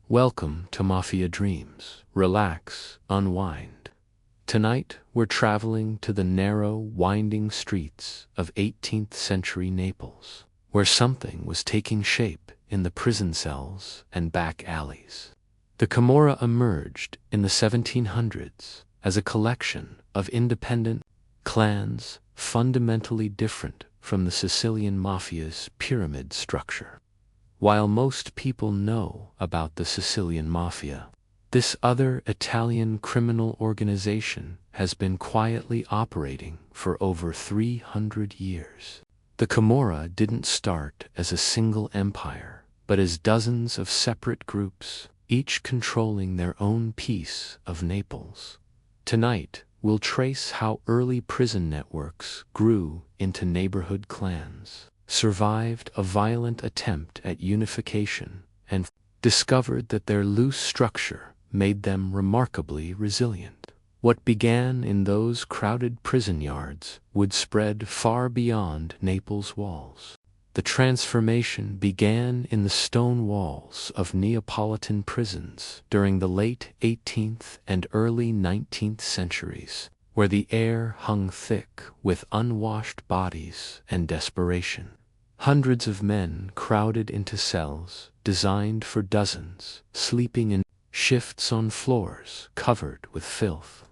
Welcome to Mafia Dreams. Relax, unwind. Tonight, we're traveling to the narrow, winding streets of 18th century Naples, where something was taking shape in the prison cells and back alleys. The Camorra emerged in the 1700s as a collection of independent clans fundamentally different from the Sicilian Mafia's pyramid structure. While most people know about the Sicilian Mafia, this other Italian criminal organization has been quietly operating for over 300 years. The Camorra didn't start as a single empire, but as dozens of separate groups, each controlling their own piece of Naples. Tonight, we'll trace how early prison networks grew into neighborhood clans, survived a violent attempt at unification, and discovered that their loose structure made them remarkably resilient. What began in those crowded prison yards would spread far beyond Naples' walls. The transformation began in the stone walls of Neapolitan prisons during the late 18th and early 19th centuries, where the air hung thick with unwashed bodies and desperation. Hundreds of men crowded into cells designed for dozens, sleeping in shifts on floors covered with filth.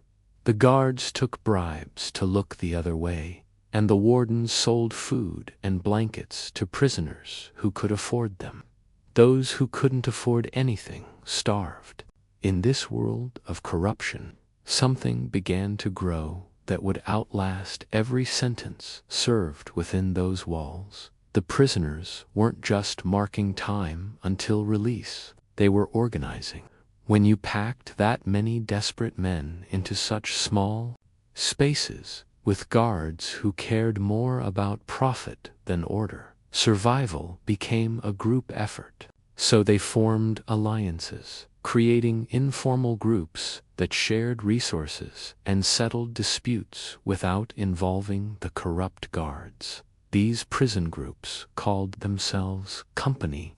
The guards took bribes to look the other way, and the wardens sold food and blankets to prisoners who could afford them. Those who couldn't afford anything starved. In this world of corruption, something began to grow that would outlast every sentence served within those walls. The prisoners weren't just marking time until release, they were organizing. When you packed that many desperate men into such small spaces, with guards who cared more about profit than order, survival became a group effort. So they formed alliances, creating informal groups that shared resources and settled disputes without involving the corrupt guards. These prison groups called themselves company.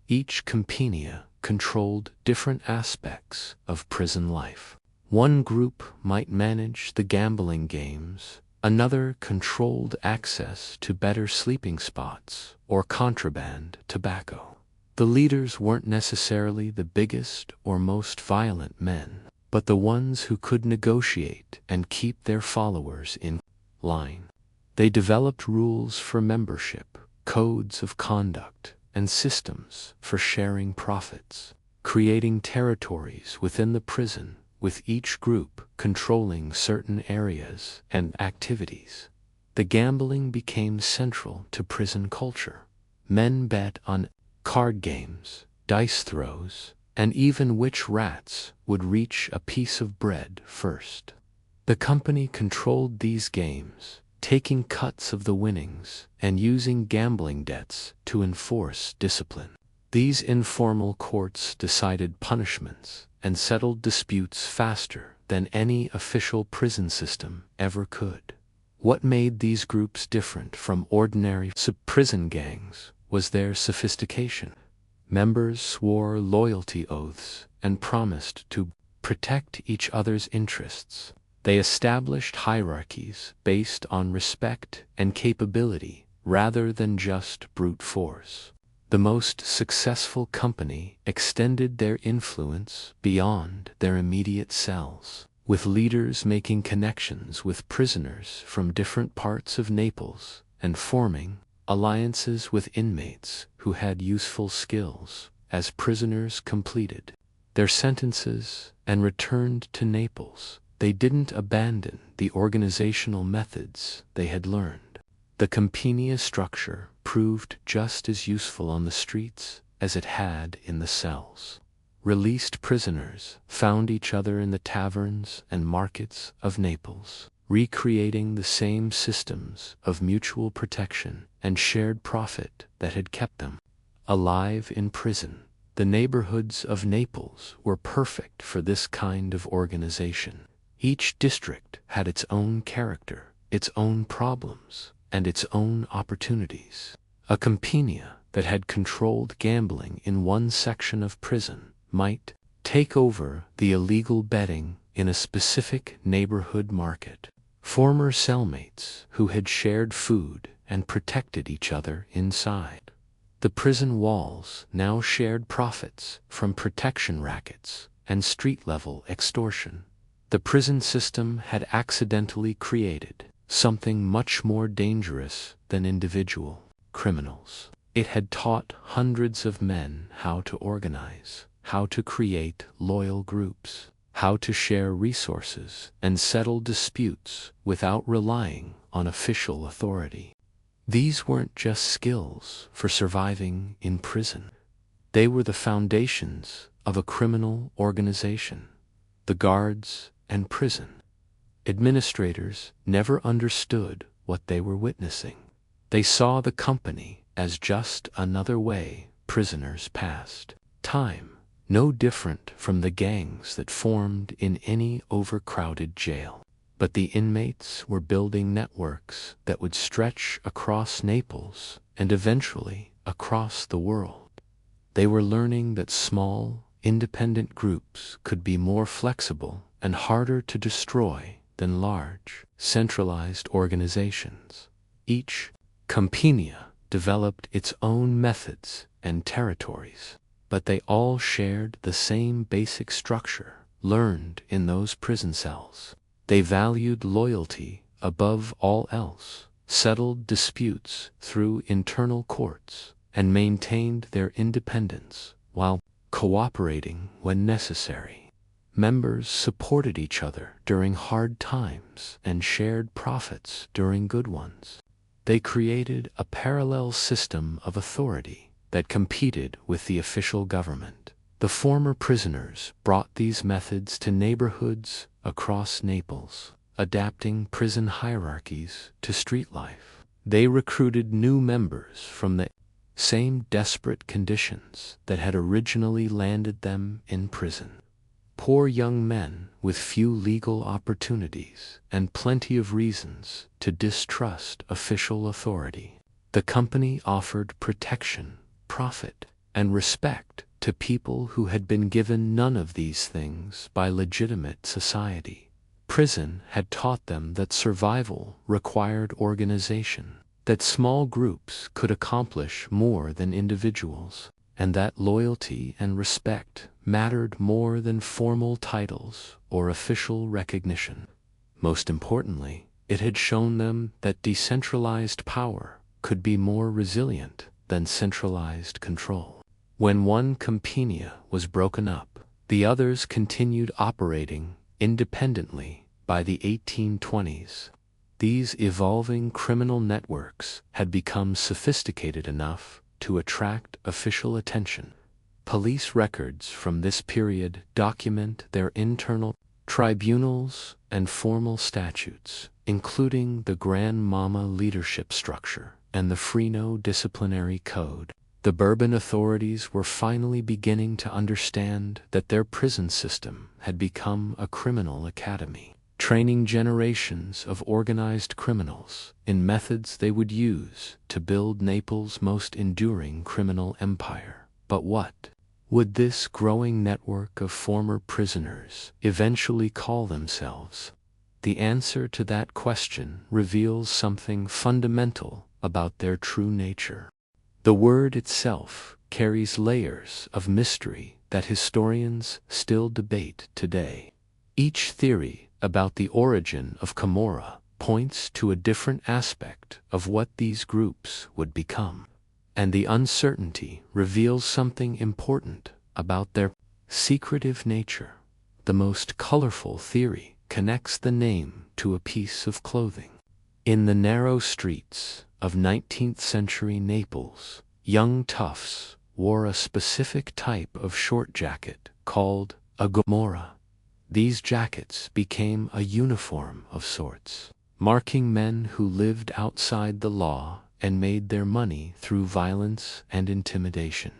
Each compania controlled different aspects of prison life. One group might manage the gambling games, another controlled access to better sleeping spots or contraband tobacco. The leaders weren't necessarily the biggest or most violent men, but the ones who could negotiate and keep their followers in line. They developed rules for membership, codes of conduct, and systems for sharing profits, creating territories within the prison, with each group controlling certain areas and activities. The gambling became central to prison culture. Men bet on card games, dice throws, and even which rats would reach a piece of bread first. The company controlled these games, taking cuts of the winnings and using gambling debts to enforce discipline. These informal courts decided punishments and settled disputes faster than any official prison system ever could. What made these groups different from ordinary prison gangs was their sophistication. Members swore loyalty oaths and promised to protect each other's interests. They established hierarchies based on respect and capability rather than just brute force. The most successful company extended their influence beyond their immediate cells, with leaders making connections with prisoners from different parts of Naples and forming alliances with inmates who had useful skills. As prisoners completed their sentences and returned to Naples, they didn't abandon the organizational methods they had learned. The compania structure proved just as useful on the streets as it had in the cells. Released prisoners found each other in the taverns and markets of Naples, recreating the same systems of mutual protection and shared profit that had kept them alive in prison. The neighborhoods of Naples were perfect for this kind of organization. Each district had its own character, its own problems, and its own opportunities. A compania that had controlled gambling in one section of prison might take over the illegal betting in a specific neighborhood market. Former cellmates who had shared food and protected each other inside the prison walls now shared profits from protection rackets and street-level extortion. The prison system had accidentally created something much more dangerous than individual criminals. It had taught hundreds of men how to organize, how to create loyal groups, how to share resources and settle disputes without relying on official authority. These weren't just skills for surviving in prison. They were the foundations of a criminal organization. The guards and prison administrators never understood what they were witnessing. They saw the company as just another way prisoners passed time, no different from the gangs that formed in any overcrowded jail. But the inmates were building networks that would stretch across Naples and eventually across the world. They were learning that small, independent groups could be more flexible and harder to destroy than large, centralized organizations. Each compagnia developed its own methods and territories, but they all shared the same basic structure learned in those prison cells. They valued loyalty above all else, settled disputes through internal courts, and maintained their independence while cooperating when necessary. Members supported each other during hard times and shared profits during good ones. They created a parallel system of authority that competed with the official government. The former prisoners brought these methods to neighborhoods across Naples, adapting prison hierarchies to street life. They recruited new members from the same desperate conditions that had originally landed them in prison. Poor young men with few legal opportunities and plenty of reasons to distrust official authority. The company offered protection, profit, and respect to people who had been given none of these things by legitimate society. Prison had taught them that survival required organization, that small groups could accomplish more than individuals, and that loyalty and respect mattered more than formal titles or official recognition. Most importantly, it had shown them that decentralized power could be more resilient than centralized control. When one compagnia was broken up, the others continued operating independently. By the 1820s, these evolving criminal networks had become sophisticated enough to attract official attention. Police records from this period document their internal tribunals and formal statutes, including the Gran Mama leadership structure and the Freno disciplinary code. The Bourbon authorities were finally beginning to understand that their prison system had become a criminal academy, training generations of organized criminals in methods they would use to build Naples' most enduring criminal empire. But what would this growing network of former prisoners eventually call themselves? The answer to that question reveals something fundamental about their true nature. The word itself carries layers of mystery that historians still debate today. Each theory about the origin of Camorra points to a different aspect of what these groups would become, and the uncertainty reveals something important about their secretive nature. The most colorful theory connects the name to a piece of clothing. In the narrow streets of 19th century Naples, young toughs wore a specific type of short jacket called a Camorra. These jackets became a uniform of sorts, marking men who lived outside the law and made their money through violence and intimidation.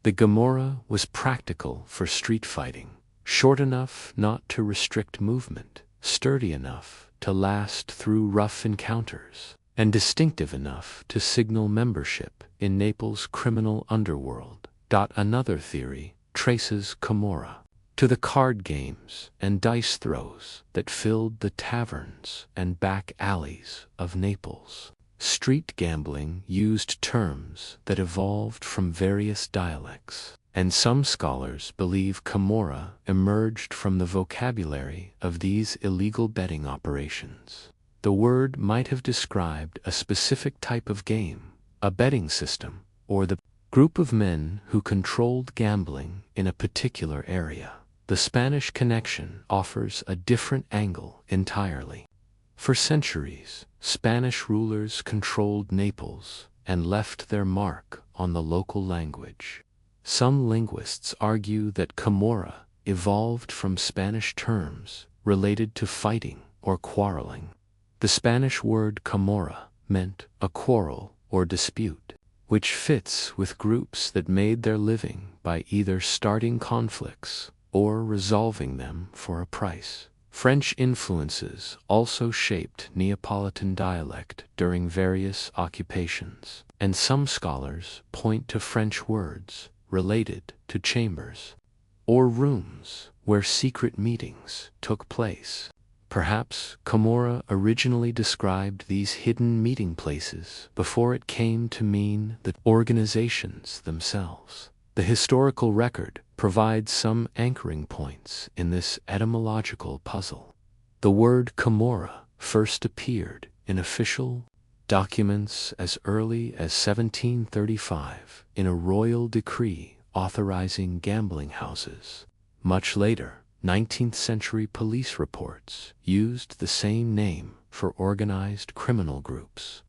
The Camorra was practical for street fighting, short enough not to restrict movement, sturdy enough to last through rough encounters, and distinctive enough to signal membership in Naples' criminal underworld. Another theory traces Camorra to the card games and dice throws that filled the taverns and back alleys of Naples. Street gambling used terms that evolved from various dialects, and some scholars believe Camorra emerged from the vocabulary of these illegal betting operations. The word might have described a specific type of game, a betting system, or the group of men who controlled gambling in a particular area. The Spanish connection offers a different angle entirely. For centuries, Spanish rulers controlled Naples and left their mark on the local language. Some linguists argue that Camorra evolved from Spanish terms related to fighting or quarreling. The Spanish word Camorra meant a quarrel or dispute, which fits with groups that made their living by either starting conflicts or resolving them for a price. French influences also shaped Neapolitan dialect during various occupations, and some scholars point to French words related to chambers or rooms where secret meetings took place. Perhaps Camorra originally described these hidden meeting places before it came to mean the organizations themselves. The historical record provides some anchoring points in this etymological puzzle. The word Camorra first appeared in official documents as early as 1735 in a royal decree authorizing gambling houses. Much later, 19th century police reports used the same name for organized criminal groups.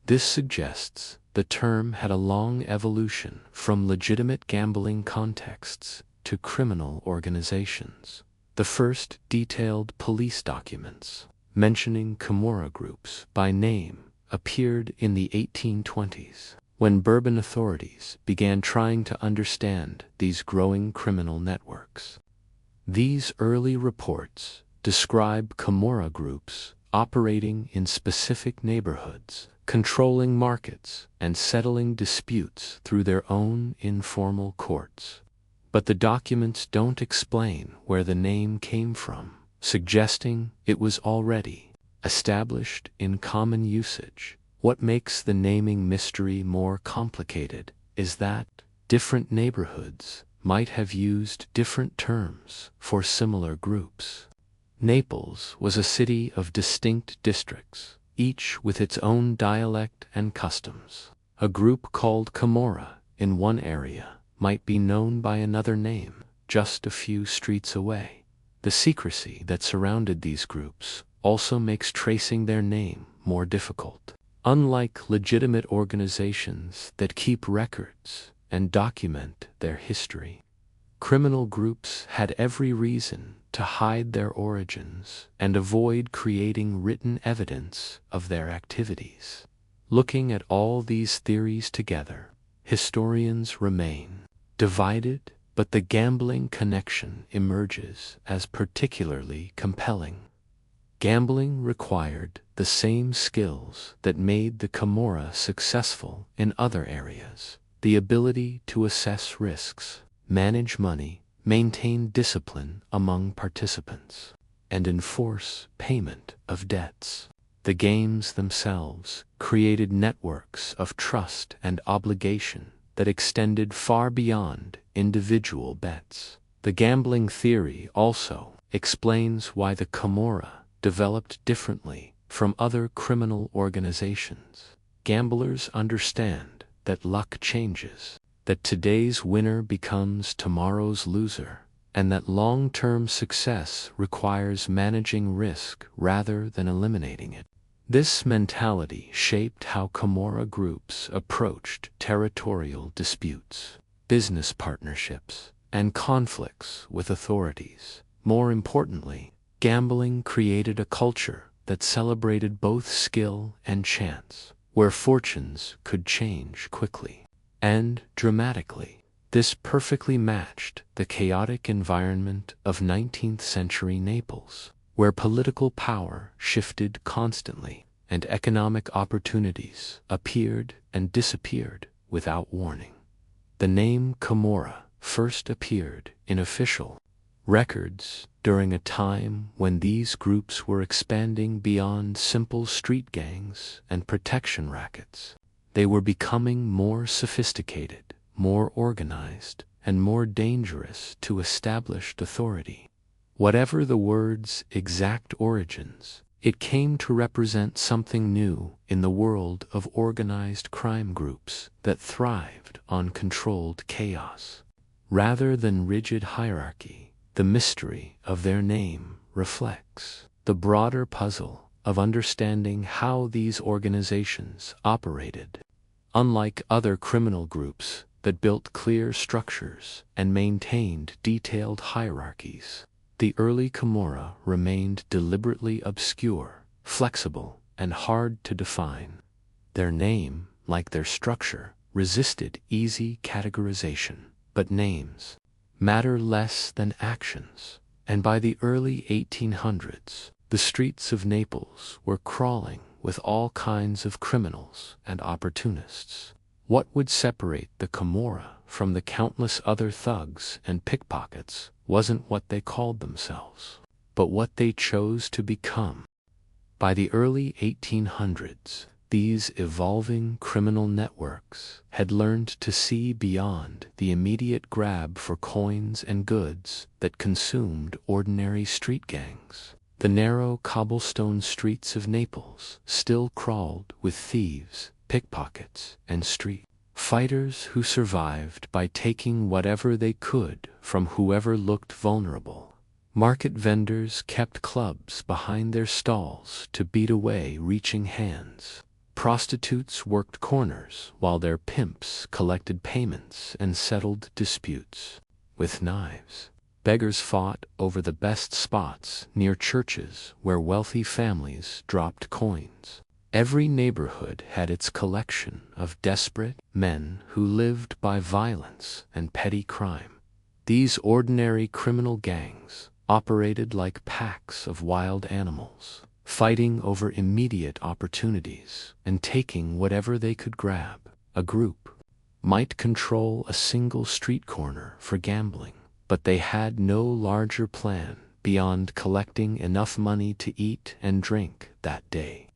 This suggests the term had a long evolution from legitimate gambling contexts to criminal organizations. The first detailed police documents mentioning Camorra groups by name appeared in the 1820s, when Bourbon authorities began trying to understand these growing criminal networks. These early reports describe Camorra groups operating in specific neighborhoods, controlling markets, and settling disputes through their own informal courts. But the documents don't explain where the name came from, suggesting it was already established in common usage. What makes the naming mystery more complicated is that different neighborhoods might have used different terms for similar groups. Naples was a city of distinct districts, each with its own dialect and customs. A group called Camorra in one area might be known by another name just a few streets away. The secrecy that surrounded these groups also makes tracing their name more difficult. Unlike legitimate organizations that keep records and document their history, criminal groups had every reason to hide their origins and avoid creating written evidence of their activities. Looking at all these theories together, historians remain divided, but the gambling connection emerges as particularly compelling. Gambling required the same skills that made the Camorra successful in other areas: the ability to assess risks, manage money, maintain discipline among participants, and enforce payment of debts. The games themselves created networks of trust and obligation that extended far beyond individual bets. The gambling theory also explains why the Camorra developed differently from other criminal organizations. Gamblers understand that luck changes, that today's winner becomes tomorrow's loser, and that long-term success requires managing risk rather than eliminating it. This mentality shaped how Camorra groups approached territorial disputes, business partnerships, and conflicts with authorities. More importantly, gambling created a culture that celebrated both skill and chance, where fortunes could change quickly and dramatically. This perfectly matched the chaotic environment of 19th century Naples, where political power shifted constantly and economic opportunities appeared and disappeared without warning. The name Camorra first appeared in official records during a time when these groups were expanding beyond simple street gangs and protection rackets. They were becoming more sophisticated, more organized, and more dangerous to established authority. Whatever the word's exact origins, it came to represent something new in the world of organized crime groups that thrived on controlled chaos. Rather than rigid hierarchy, the mystery of their name reflects the broader puzzle of understanding how these organizations operated. Unlike other criminal groups that built clear structures and maintained detailed hierarchies, the early Camorra remained deliberately obscure, flexible, and hard to define. Their name, like their structure, resisted easy categorization, but names matter less than actions, and by the early 1800s, the streets of Naples were crawling with all kinds of criminals and opportunists. What would separate the Camorra from the countless other thugs and pickpockets wasn't what they called themselves, but what they chose to become. By the early 1800s, these evolving criminal networks had learned to see beyond the immediate grab for coins and goods that consumed ordinary street gangs. The narrow cobblestone streets of Naples still crawled with thieves, pickpockets, and street fighters who survived by taking whatever they could from whoever looked vulnerable. Market vendors kept clubs behind their stalls to beat away reaching hands. Prostitutes worked corners while their pimps collected payments and settled disputes. With knives, beggars fought over the best spots near churches where wealthy families dropped coins. Every neighborhood had its collection of desperate men who lived by violence and petty crime. These ordinary criminal gangs operated like packs of wild animals, fighting over immediate opportunities and taking whatever they could grab. A group might control a single street corner for gambling, but they had no larger plan beyond collecting enough money to eat and drink that day.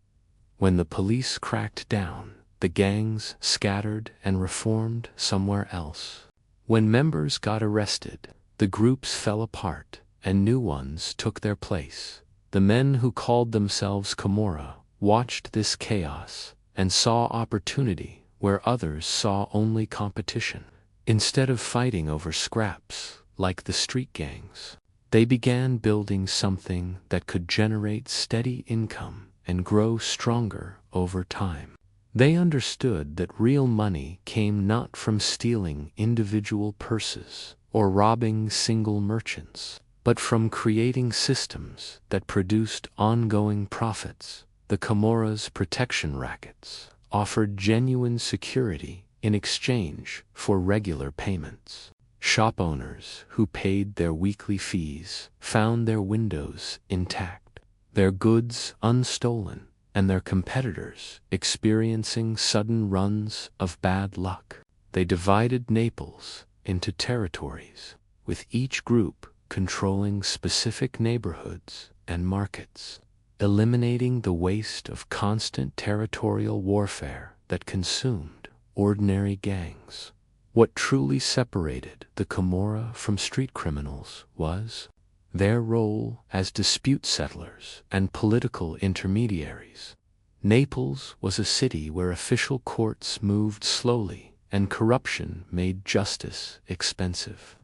When the police cracked down, the gangs scattered and reformed somewhere else. When members got arrested, the groups fell apart and new ones took their place. The men who called themselves Camorra watched this chaos and saw opportunity where others saw only competition. Instead of fighting over scraps like the street gangs, they began building something that could generate steady income and grow stronger over time. They understood that real money came not from stealing individual purses or robbing single merchants, but from creating systems that produced ongoing profits. The Camorra's protection rackets offered genuine security in exchange for regular payments. Shop owners who paid their weekly fees found their windows intact, their goods unstolen, and their competitors experiencing sudden runs of bad luck. They divided Naples into territories, with each group controlling specific neighborhoods and markets, eliminating the waste of constant territorial warfare that consumed ordinary gangs. What truly separated the Camorra from street criminals was their role as dispute settlers and political intermediaries. Naples was a city where official courts moved slowly and corruption made justice expensive.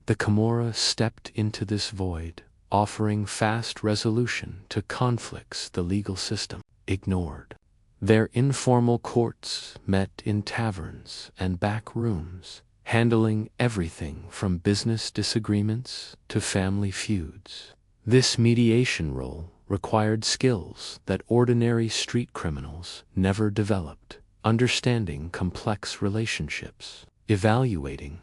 The Camorra stepped into this void, offering fast resolution to conflicts the legal system ignored. Their informal courts met in taverns and back rooms, handling everything from business disagreements to family feuds. This mediation role required skills that ordinary street criminals never developed, understanding complex relationships, evaluating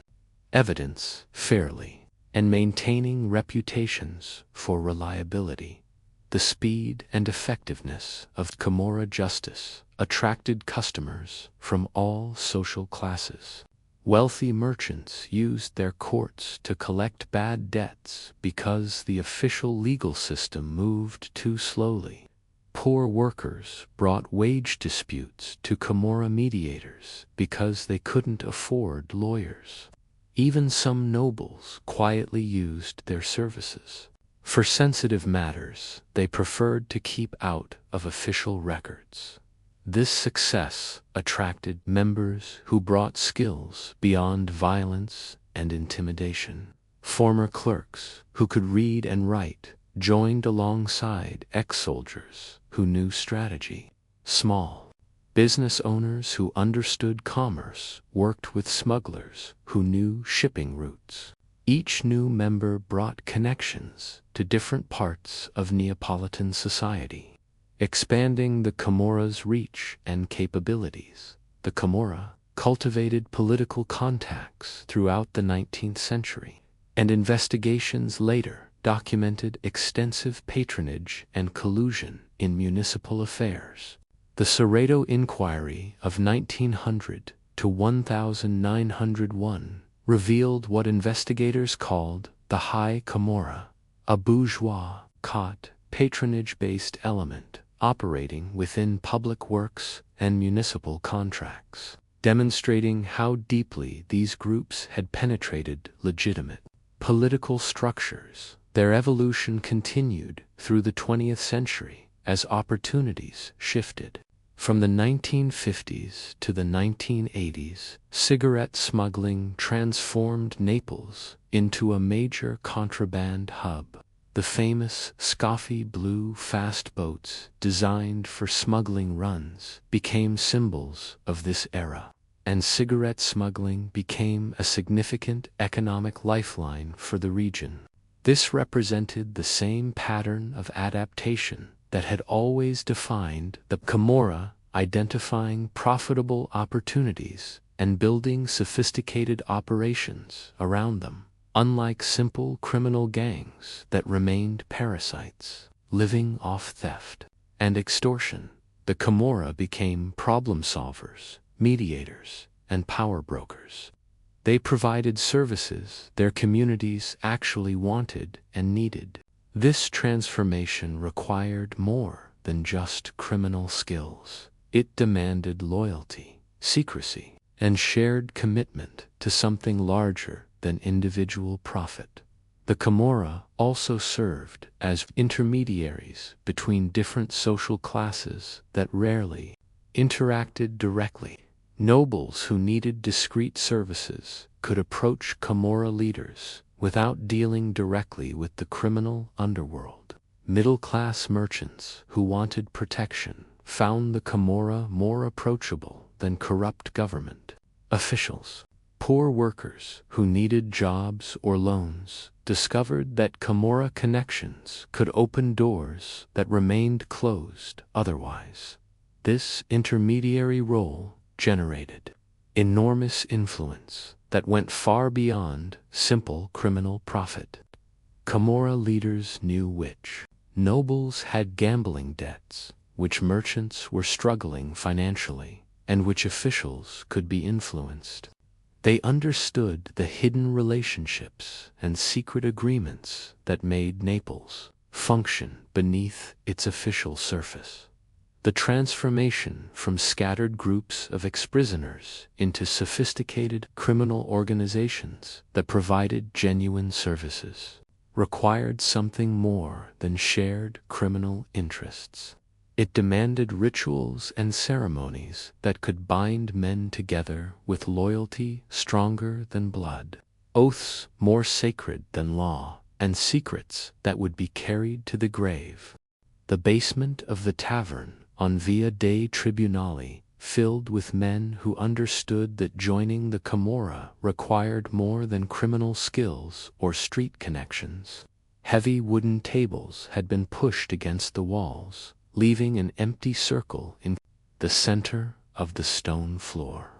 evidence fairly, and maintaining reputations for reliability. The speed and effectiveness of Camorra justice attracted customers from all social classes. Wealthy merchants used their courts to collect bad debts because the official legal system moved too slowly. Poor workers brought wage disputes to Camorra mediators because they couldn't afford lawyers. Even some nobles quietly used their services. For sensitive matters, they preferred to keep out of official records. This success attracted members who brought skills beyond violence and intimidation. Former clerks who could read and write joined alongside ex-soldiers who knew strategy. Small business owners who understood commerce worked with smugglers who knew shipping routes. Each new member brought connections to different parts of Neapolitan society, expanding the Camorra's reach and capabilities. The Camorra cultivated political contacts throughout the 19th century, and investigations later documented extensive patronage and collusion in municipal affairs. The Cerreto Inquiry of 1900 to 1901 revealed what investigators called the High Camorra, a bourgeois, patronage-based element operating within public works and municipal contracts, demonstrating how deeply these groups had penetrated legitimate political structures. Their evolution continued through the 20th century as opportunities shifted. From the 1950s to the 1980s, cigarette smuggling transformed Naples into a major contraband hub. The famous Scoffy Blue fast boats, designed for smuggling runs, became symbols of this era, and cigarette smuggling became a significant economic lifeline for the region. This represented the same pattern of adaptation that had always defined the Camorra, identifying profitable opportunities and building sophisticated operations around them. Unlike simple criminal gangs that remained parasites, living off theft and extortion, the Camorra became problem solvers, mediators, and power brokers. They provided services their communities actually wanted and needed. This transformation required more than just criminal skills. It demanded loyalty, secrecy, and shared commitment to something larger than individual profit. The Camorra also served as intermediaries between different social classes that rarely interacted directly. Nobles who needed discreet services could approach Camorra leaders without dealing directly with the criminal underworld. Middle-class merchants who wanted protection found the Camorra more approachable than corrupt government officials. Poor workers who needed jobs or loans discovered that Camorra connections could open doors that remained closed otherwise. This intermediary role generated enormous influence that went far beyond simple criminal profit. Camorra leaders knew which nobles had gambling debts, which merchants were struggling financially, and which officials could be influenced. They understood the hidden relationships and secret agreements that made Naples function beneath its official surface. The transformation from scattered groups of ex-prisoners into sophisticated criminal organizations that provided genuine services required something more than shared criminal interests. It demanded rituals and ceremonies that could bind men together with loyalty stronger than blood, oaths more sacred than law, and secrets that would be carried to the grave. The basement of the tavern on Via dei Tribunali filled with men who understood that joining the Camorra required more than criminal skills or street connections. Heavy wooden tables had been pushed against the walls, leaving an empty circle in the center of the stone floor.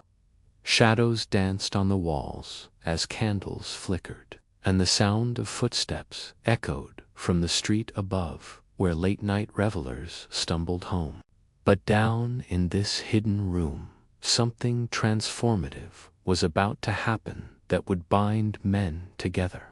Shadows danced on the walls as candles flickered, and the sound of footsteps echoed from the street above where late-night revelers stumbled home. But down in this hidden room, something transformative was about to happen that would bind men together.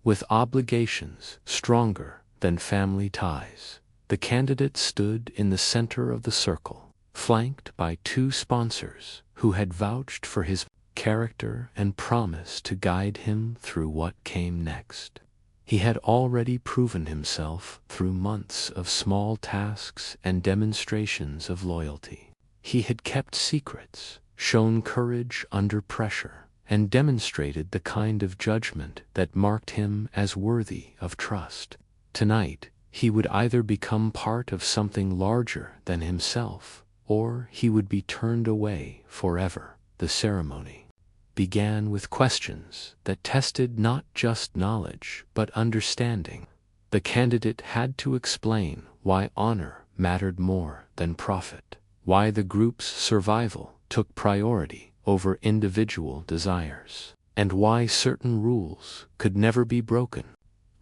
With obligations stronger than family ties, the candidate stood in the center of the circle, flanked by two sponsors who had vouched for his character and promised to guide him through what came next. He had already proven himself through months of small tasks and demonstrations of loyalty. He had kept secrets, shown courage under pressure, and demonstrated the kind of judgment that marked him as worthy of trust. Tonight, he would either become part of something larger than himself, or he would be turned away forever. The ceremony began with questions that tested not just knowledge but understanding. The candidate had to explain why honor mattered more than profit, why the group's survival took priority over individual desires, and why certain rules could never be broken,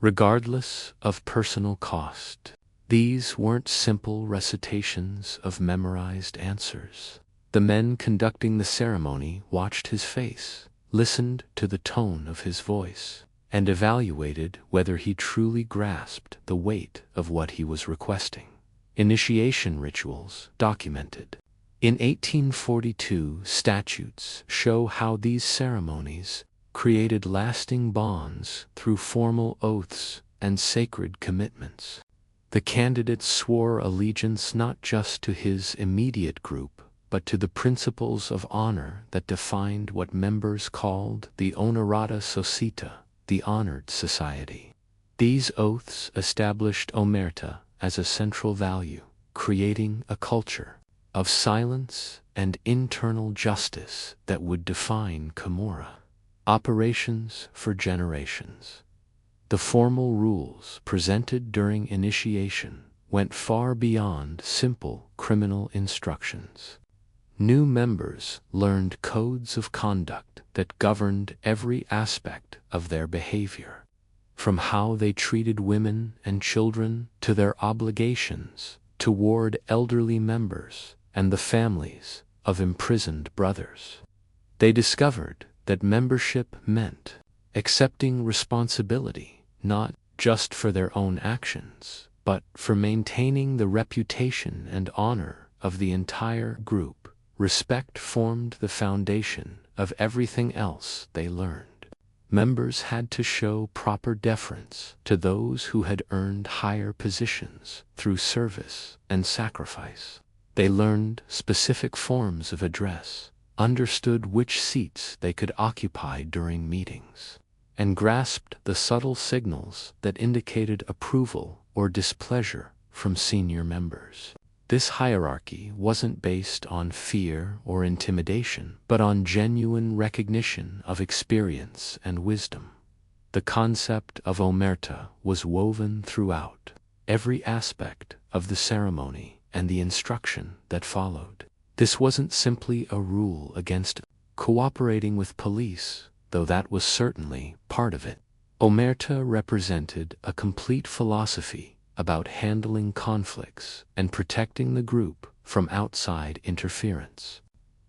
regardless of personal cost. These weren't simple recitations of memorized answers. The men conducting the ceremony watched his face, listened to the tone of his voice, and evaluated whether he truly grasped the weight of what he was requesting. Initiation rituals documented in 1842 statutes show how these ceremonies created lasting bonds through formal oaths and sacred commitments. The candidate swore allegiance not just to his immediate group, but to the principles of honor that defined what members called the onorata società, the honored society. These oaths established omerta as a central value, creating a culture of silence and internal justice that would define Camorra operations for generations. The formal rules presented during initiation went far beyond simple criminal instructions. New members learned codes of conduct that governed every aspect of their behavior, from how they treated women and children to their obligations toward elderly members and the families of imprisoned brothers. They discovered that membership meant accepting responsibility not just for their own actions, but for maintaining the reputation and honor of the entire group. Respect formed the foundation of everything else they learned. Members had to show proper deference to those who had earned higher positions through service and sacrifice. They learned specific forms of address, understood which seats they could occupy during meetings, and grasped the subtle signals that indicated approval or displeasure from senior members. This hierarchy wasn't based on fear or intimidation, but on genuine recognition of experience and wisdom. The concept of omerta was woven throughout every aspect of the ceremony and the instruction that followed. This wasn't simply a rule against cooperating with police, though that was certainly part of it. Omerta represented a complete philosophy about handling conflicts and protecting the group from outside interference.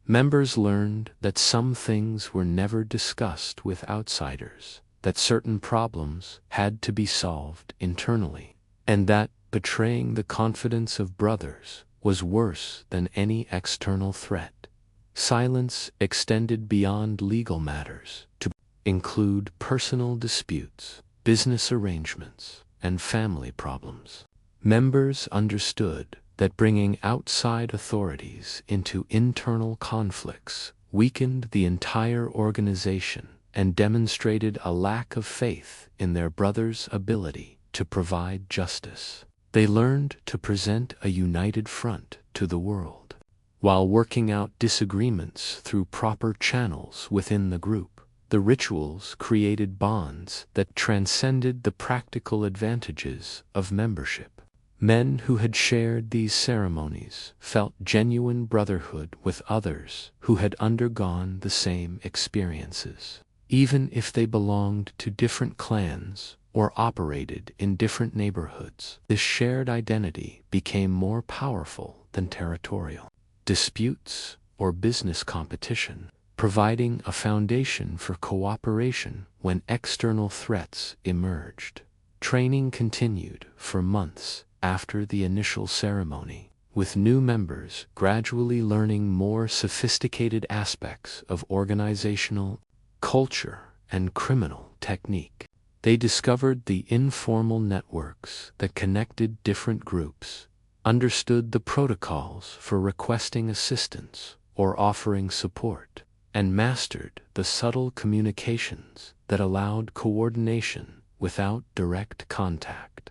Members learned that some things were never discussed with outsiders, that certain problems had to be solved internally, and that betraying the confidence of brothers was worse than any external threat. Silence extended beyond legal matters to include personal disputes, business arrangements, and family problems. Members understood that bringing outside authorities into internal conflicts weakened the entire organization and demonstrated a lack of faith in their brothers' ability to provide justice. They learned to present a united front to the world, while working out disagreements through proper channels within the group. The rituals created bonds that transcended the practical advantages of membership. Men who had shared these ceremonies felt genuine brotherhood with others who had undergone the same experiences. Even if they belonged to different clans or operated in different neighborhoods, this shared identity became more powerful than territorial disputes or business competition providing a foundation for cooperation when external threats emerged. Training continued for months after the initial ceremony, with new members gradually learning more sophisticated aspects of organizational, culture, and criminal technique. They discovered the informal networks that connected different groups, understood the protocols for requesting assistance or offering support, and mastered the subtle communications that allowed coordination without direct contact.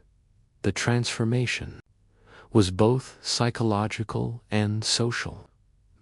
The transformation was both psychological and social.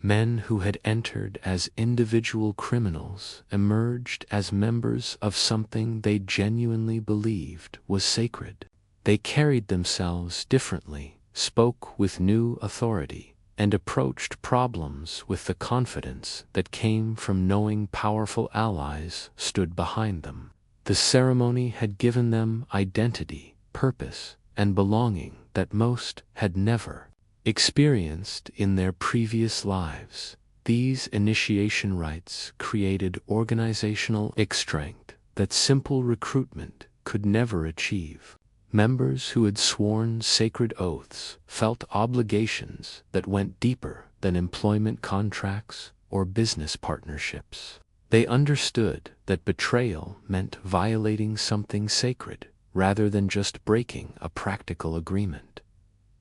Men who had entered as individual criminals emerged as members of something they genuinely believed was sacred. They carried themselves differently, spoke with new authority, and approached problems with the confidence that came from knowing powerful allies stood behind them. The ceremony had given them identity, purpose, and belonging that most had never experienced in their previous lives. These initiation rites created organizational strength that simple recruitment could never achieve. Members who had sworn sacred oaths felt obligations that went deeper than employment contracts or business partnerships. They understood that betrayal meant violating something sacred rather than just breaking a practical agreement.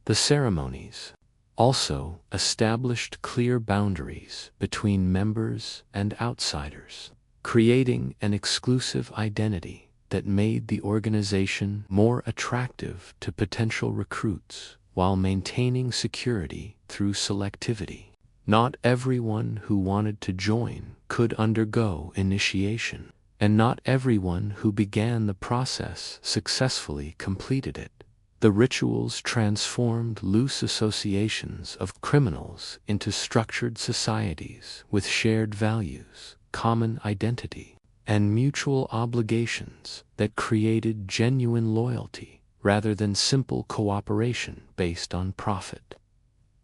The ceremonies also established clear boundaries between members and outsiders, creating an exclusive identity that made the organization more attractive to potential recruits while maintaining security through selectivity. Not everyone who wanted to join could undergo initiation, and not everyone who began the process successfully completed it. The rituals transformed loose associations of criminals into structured societies with shared values, common identity, and mutual obligations that created genuine loyalty rather than simple cooperation based on profit.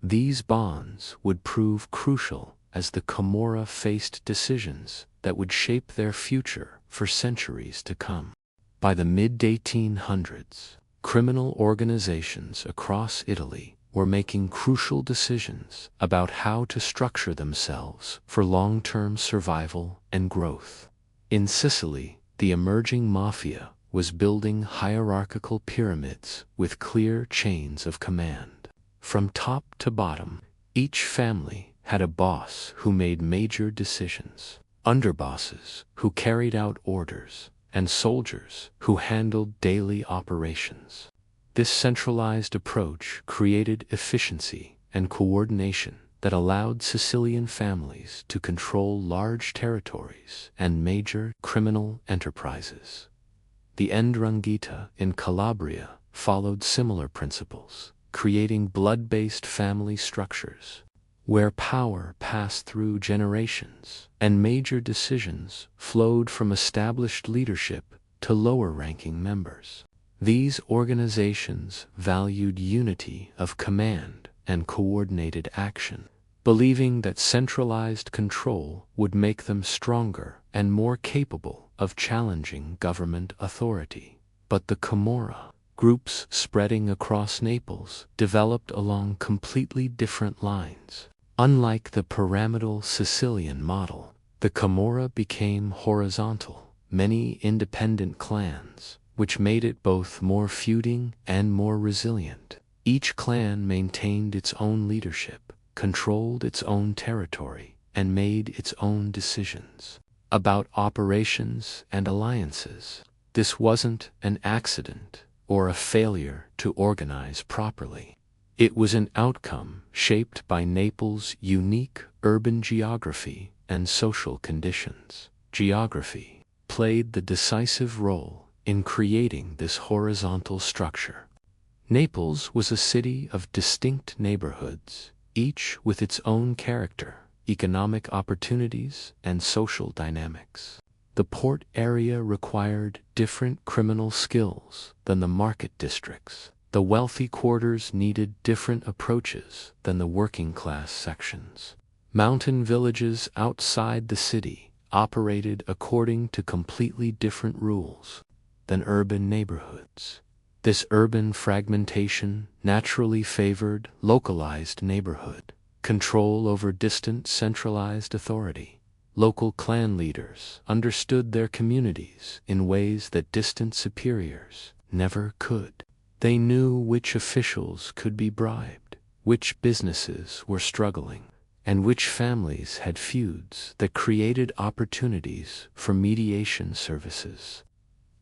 These bonds would prove crucial as the Camorra faced decisions that would shape their future for centuries to come. By the mid-1800s, criminal organizations across Italy were making crucial decisions about how to structure themselves for long-term survival and growth. In Sicily, the emerging mafia was building hierarchical pyramids with clear chains of command. From top to bottom, each family had a boss who made major decisions, underbosses who carried out orders, and soldiers who handled daily operations. This centralized approach created efficiency and coordination that allowed Sicilian families to control large territories and major criminal enterprises. The 'Ndrangheta in Calabria followed similar principles, creating blood-based family structures where power passed through generations and major decisions flowed from established leadership to lower-ranking members. These organizations valued unity of command and coordinated action, believing that centralized control would make them stronger and more capable of challenging government authority. But the Camorra, groups spreading across Naples, developed along completely different lines. Unlike the pyramidal Sicilian model, the Camorra became horizontal, many independent clans, which made it both more feuding and more resilient. Each clan maintained its own leadership, controlled its own territory, and made its own decisions about operations and alliances. This wasn't an accident or a failure to organize properly. It was an outcome shaped by Naples' unique urban geography and social conditions. Geography played the decisive role in creating this horizontal structure. Naples was a city of distinct neighborhoods, each with its own character, economic opportunities, and social dynamics. The port area required different criminal skills than the market districts. The wealthy quarters needed different approaches than the working-class sections. Mountain villages outside the city operated according to completely different rules than urban neighborhoods. This urban fragmentation naturally favored localized neighborhood control over distant centralized authority. Local clan leaders understood their communities in ways that distant superiors never could. They knew which officials could be bribed, which businesses were struggling, and which families had feuds that created opportunities for mediation services.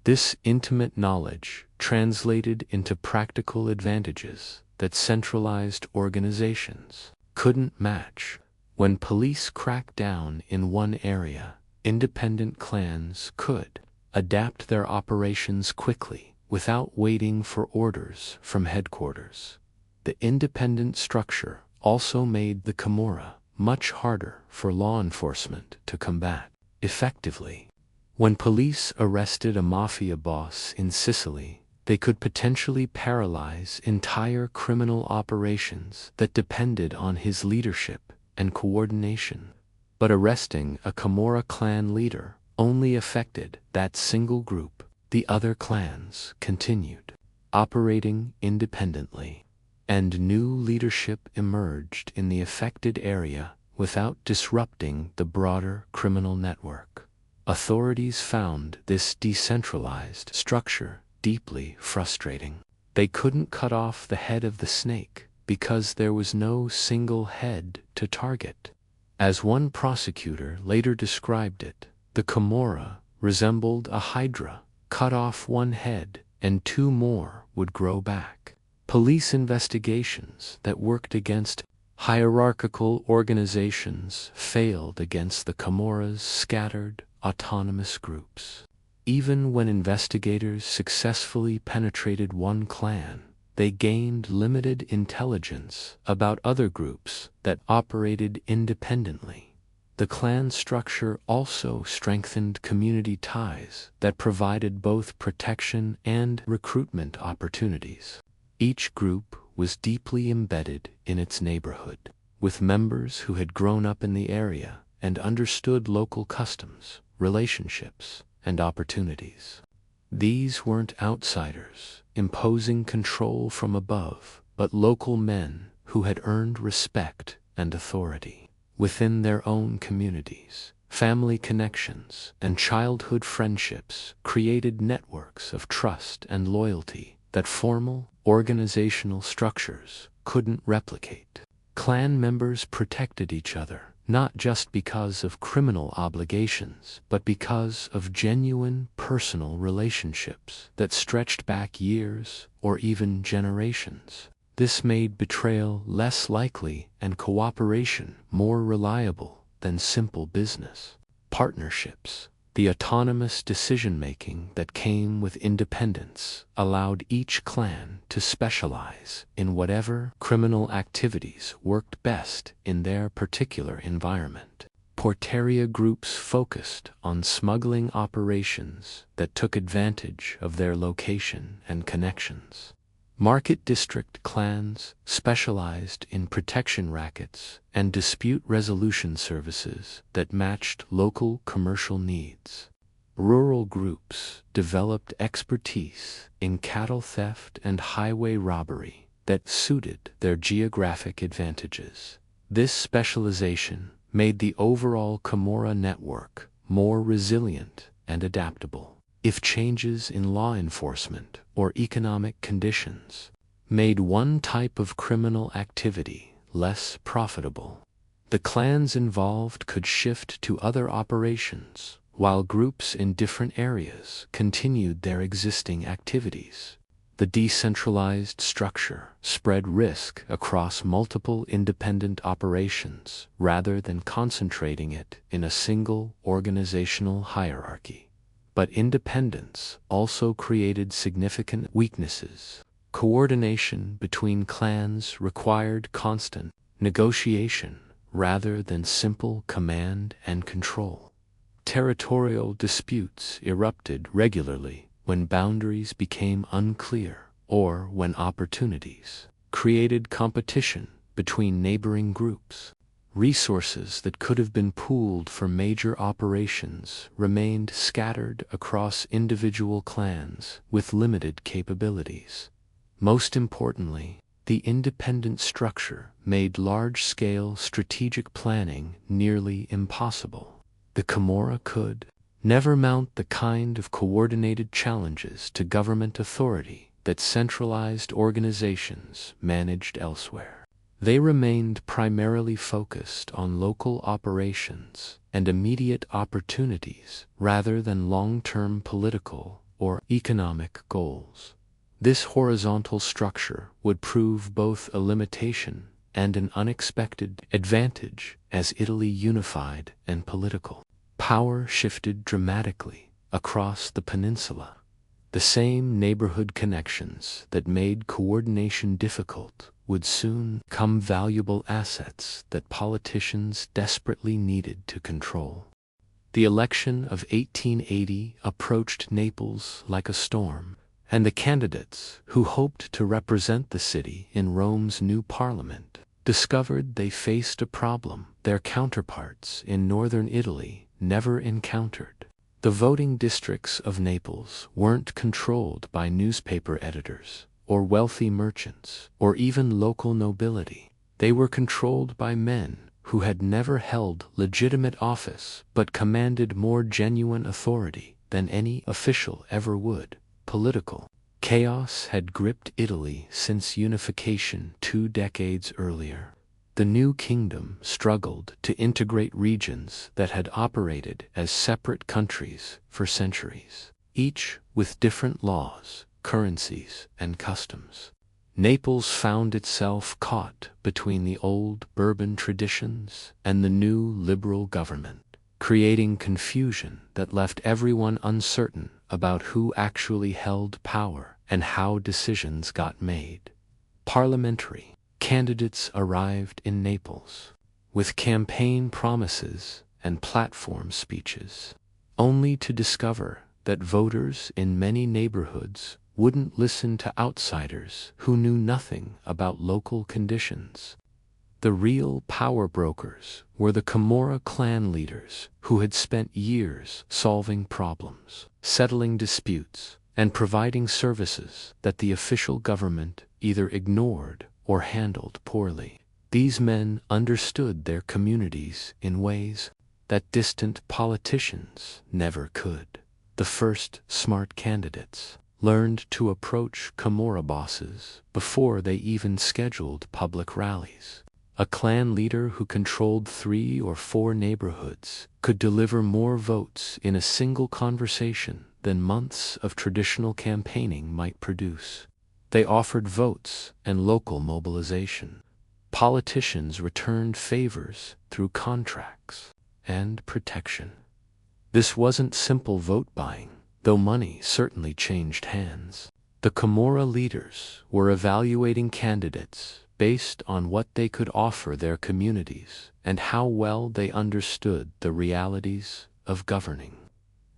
This intimate knowledge translated into practical advantages that centralized organizations couldn't match. When police cracked down in one area, independent clans could adapt their operations quickly without waiting for orders from headquarters. The independent structure also made the Camorra much harder for law enforcement to combat effectively. When police arrested a mafia boss in Sicily, they could potentially paralyze entire criminal operations that depended on his leadership and coordination. But arresting a Camorra clan leader only affected that single group. The other clans continued operating independently, and new leadership emerged in the affected area without disrupting the broader criminal network. Authorities found this decentralized structure deeply frustrating. They couldn't cut off the head of the snake because there was no single head to target. As one prosecutor later described it, the Camorra resembled a hydra. Cut off one head and two more would grow back. Police investigations that worked against hierarchical organizations failed against the Camorra's scattered, autonomous groups. Even when investigators successfully penetrated one clan, they gained limited intelligence about other groups that operated independently. The clan structure also strengthened community ties that provided both protection and recruitment opportunities. Each group was deeply embedded in its neighborhood, with members who had grown up in the area and understood local customs, relationships, and opportunities. These weren't outsiders imposing control from above, but local men who had earned respect and authority within their own communities. Family connections and childhood friendships created networks of trust and loyalty that formal organizational structures couldn't replicate. Clan members protected each other, not just because of criminal obligations, but because of genuine personal relationships that stretched back years or even generations. This made betrayal less likely and cooperation more reliable than simple business partnerships. The autonomous decision-making that came with independence allowed each clan to specialize in whatever criminal activities worked best in their particular environment. Porteria groups focused on smuggling operations that took advantage of their location and connections. Market district clans specialized in protection rackets and dispute resolution services that matched local commercial needs. Rural groups developed expertise in cattle theft and highway robbery that suited their geographic advantages. This specialization made the overall Camorra network more resilient and adaptable. If changes in law enforcement or economic conditions made one type of criminal activity less profitable, the clans involved could shift to other operations, while groups in different areas continued their existing activities. The decentralized structure spread risk across multiple independent operations rather than concentrating it in a single organizational hierarchy. But independence also created significant weaknesses. Coordination between clans required constant negotiation rather than simple command and control. Territorial disputes erupted regularly when boundaries became unclear or when opportunities created competition between neighboring groups. Resources that could have been pooled for major operations remained scattered across individual clans with limited capabilities. Most importantly, the independent structure made large-scale strategic planning nearly impossible. The Camorra could never mount the kind of coordinated challenges to government authority that centralized organizations managed elsewhere. They remained primarily focused on local operations and immediate opportunities rather than long-term political or economic goals. This horizontal structure would prove both a limitation and an unexpected advantage as Italy unified and political power shifted dramatically across the peninsula. The same neighborhood connections that made coordination difficult would soon become valuable assets that politicians desperately needed to control. The election of 1880 approached Naples like a storm, and the candidates who hoped to represent the city in Rome's new parliament discovered they faced a problem their counterparts in northern Italy never encountered. The voting districts of Naples weren't controlled by newspaper editors, or wealthy merchants, or even local nobility. They were controlled by men who had never held legitimate office but commanded more genuine authority than any official ever would. Political chaos had gripped Italy since unification 2 decades earlier. The new kingdom struggled to integrate regions that had operated as separate countries for centuries, each with different laws, currencies, and customs. Naples found itself caught between the old Bourbon traditions and the new liberal government, creating confusion that left everyone uncertain about who actually held power and how decisions got made. Parliamentary candidates arrived in Naples with campaign promises and platform speeches, only to discover that voters in many neighborhoods wouldn't listen to outsiders who knew nothing about local conditions. The real power brokers were the Camorra clan leaders who had spent years solving problems, settling disputes, and providing services that the official government either ignored or handled poorly. These men understood their communities in ways that distant politicians never could. The first smart candidates learned to approach Camorra bosses before they even scheduled public rallies. A clan leader who controlled 3 or 4 neighborhoods could deliver more votes in a single conversation than months of traditional campaigning might produce. They offered votes and local mobilization. Politicians returned favors through contracts and protection. This wasn't simple vote buying, though money certainly changed hands. The Camorra leaders were evaluating candidates based on what they could offer their communities and how well they understood the realities of governing.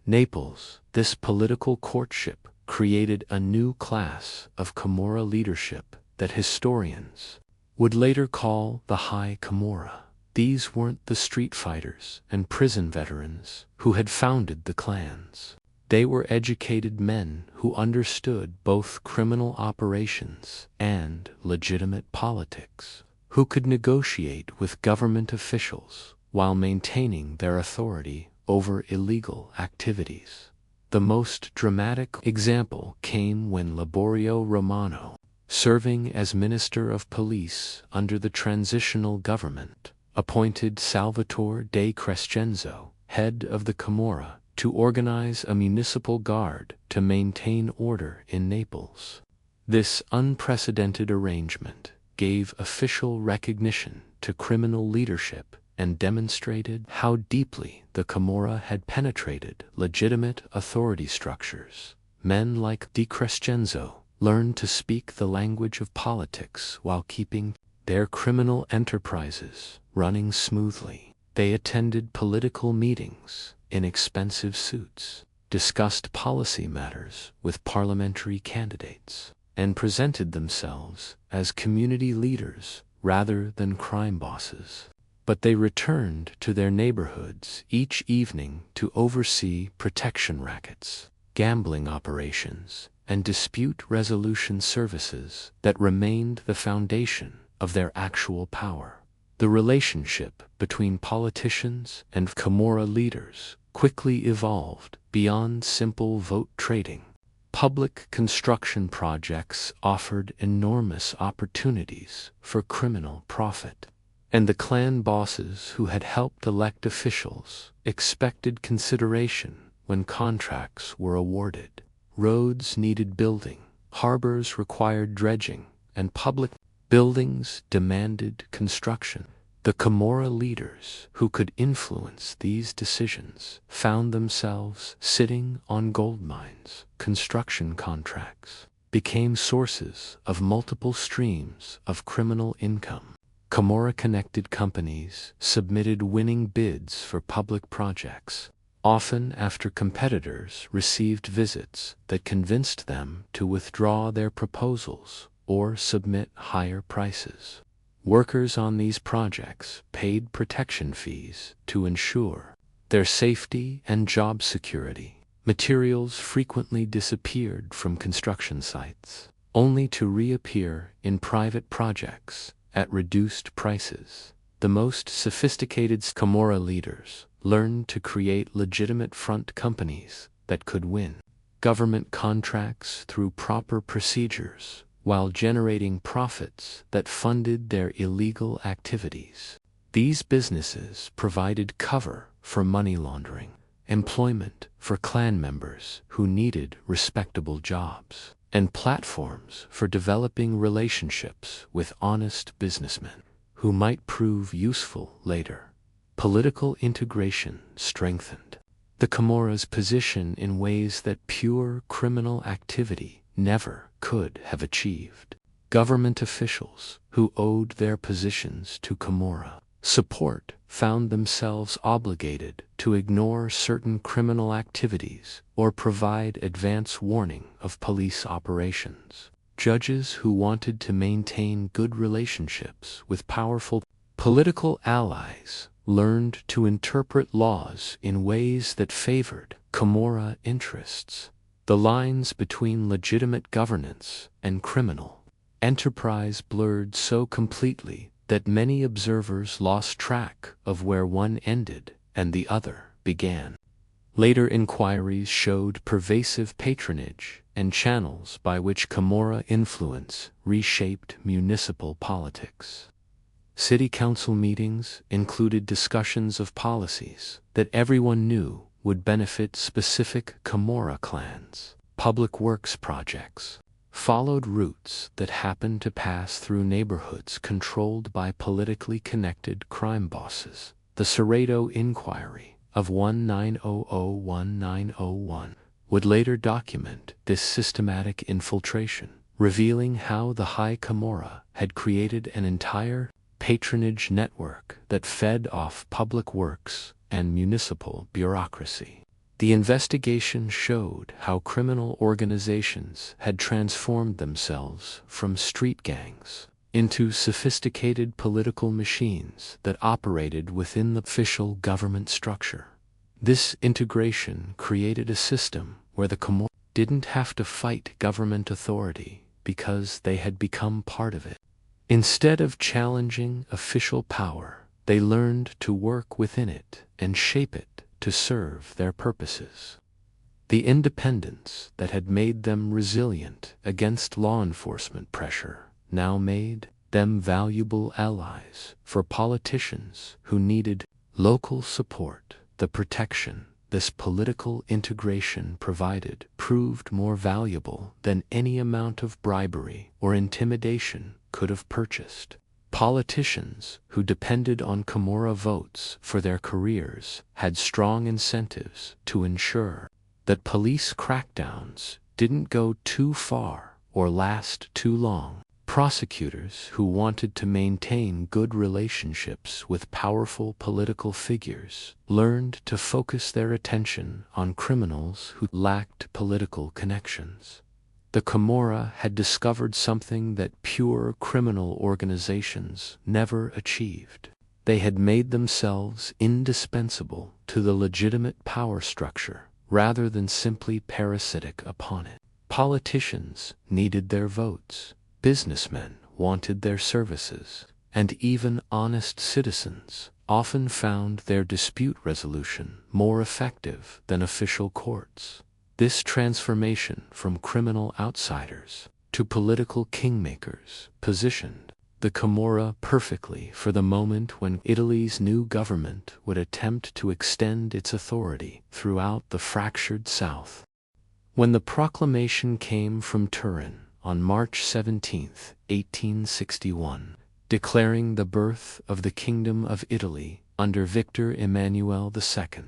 Naples, this political courtship, created a new class of Camorra leadership that historians would later call the High Camorra. These weren't the street fighters and prison veterans who had founded the clans. They were educated men who understood both criminal operations and legitimate politics, who could negotiate with government officials while maintaining their authority over illegal activities. The most dramatic example came when Liborio Romano, serving as Minister of Police under the transitional government, appointed Salvatore de Crescenzo, head of the Camorra, to organize a municipal guard to maintain order in Naples. This unprecedented arrangement gave official recognition to criminal leadership and demonstrated how deeply the Camorra had penetrated legitimate authority structures. Men like De Crescenzo learned to speak the language of politics while keeping their criminal enterprises running smoothly. They attended political meetings in expensive suits, discussed policy matters with parliamentary candidates, and presented themselves as community leaders rather than crime bosses. but they returned to their neighborhoods each evening to oversee protection rackets, gambling operations, and dispute resolution services that remained the foundation of their actual power. The relationship between politicians and Camorra leaders quickly evolved beyond simple vote trading. Public construction projects offered enormous opportunities for criminal profit, and the clan bosses who had helped elect officials expected consideration when contracts were awarded. Roads needed building, harbors required dredging, and public buildings demanded construction. The Camorra leaders who could influence these decisions found themselves sitting on gold mines. Construction contracts became sources of multiple streams of criminal income. Camorra-connected companies submitted winning bids for public projects, often after competitors received visits that convinced them to withdraw their proposals or submit higher prices. Workers on these projects paid protection fees to ensure their safety and job security. Materials frequently disappeared from construction sites, only to reappear in private projects at reduced prices. The most sophisticated Camorra leaders learned to create legitimate front companies that could win government contracts through proper procedures, while generating profits that funded their illegal activities. These businesses provided cover for money laundering, employment for clan members who needed respectable jobs, and platforms for developing relationships with honest businessmen who might prove useful later. Political integration strengthened the Camorra's position in ways that pure criminal activity never could have achieved. Government officials who owed their positions to Camorra support found themselves obligated to ignore certain criminal activities or provide advance warning of police operations. Judges who wanted to maintain good relationships with powerful political allies learned to interpret laws in ways that favored Camorra interests. The lines between legitimate governance and criminal enterprise blurred so completely that many observers lost track of where one ended and the other began. Later inquiries showed pervasive patronage and channels by which Camorra influence reshaped municipal politics. City council meetings included discussions of policies that everyone knew would benefit specific Camorra clans. Public works projects followed routes that happened to pass through neighborhoods controlled by politically connected crime bosses. The Cerrado Inquiry of 1900-1901 would later document this systematic infiltration, revealing how the High Camorra had created an entire patronage network that fed off public works and municipal bureaucracy. The investigation showed how criminal organizations had transformed themselves from street gangs into sophisticated political machines that operated within the official government structure. This integration created a system where the Camorra didn't have to fight government authority because they had become part of it. Instead of challenging official power, they learned to work within it and shape it to serve their purposes. The independence that had made them resilient against law enforcement pressure now made them valuable allies for politicians who needed local support. The protection this political integration provided proved more valuable than any amount of bribery or intimidation could have purchased. Politicians who depended on Camorra votes for their careers had strong incentives to ensure that police crackdowns didn't go too far or last too long. Prosecutors who wanted to maintain good relationships with powerful political figures learned to focus their attention on criminals who lacked political connections. The Camorra had discovered something that pure criminal organizations never achieved. They had made themselves indispensable to the legitimate power structure rather than simply parasitic upon it. Politicians needed their votes, businessmen wanted their services, and even honest citizens often found their dispute resolution more effective than official courts. This transformation from criminal outsiders to political kingmakers positioned the Camorra perfectly for the moment when Italy's new government would attempt to extend its authority throughout the fractured South. When the proclamation came from Turin on March 17, 1861, declaring the birth of the Kingdom of Italy under Victor Emmanuel II,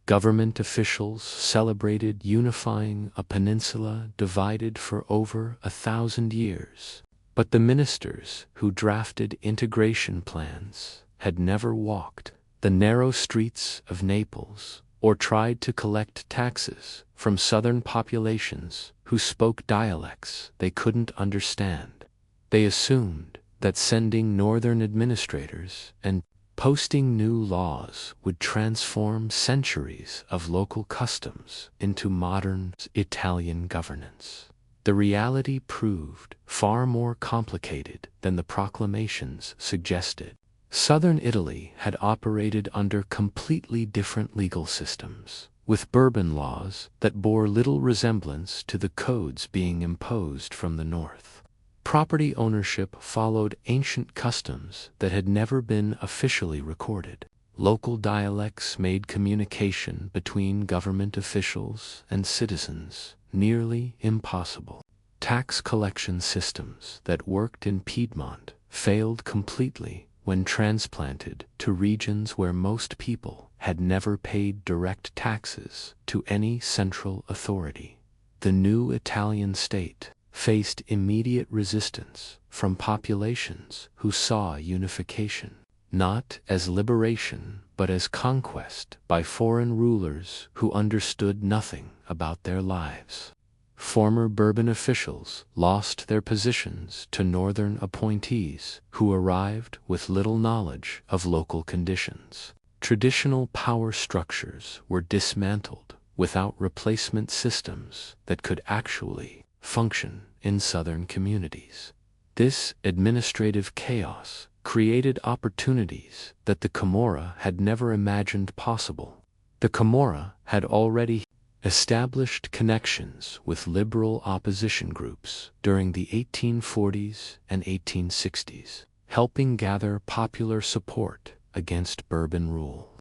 government officials celebrated unifying a peninsula divided for over 1,000 years. But the ministers who drafted integration plans had never walked the narrow streets of Naples or tried to collect taxes from southern populations who spoke dialects they couldn't understand. They assumed that sending northern administrators and posting new laws would transform centuries of local customs into modern Italian governance. The reality proved far more complicated than the proclamations suggested. Southern Italy had operated under completely different legal systems, with Bourbon laws that bore little resemblance to the codes being imposed from the north. Property ownership followed ancient customs that had never been officially recorded. Local dialects made communication between government officials and citizens nearly impossible. Tax collection systems that worked in Piedmont failed completely when transplanted to regions where most people had never paid direct taxes to any central authority. The new Italian state faced immediate resistance from populations who saw unification not as liberation but as conquest by foreign rulers who understood nothing about their lives. Former Bourbon officials lost their positions to northern appointees who arrived with little knowledge of local conditions. Traditional power structures were dismantled without replacement systems that could actually function in southern communities. This administrative chaos created opportunities that the Camorra had never imagined possible. The Camorra had already established connections with liberal opposition groups during the 1840s and 1860s, helping gather popular support against Bourbon rule.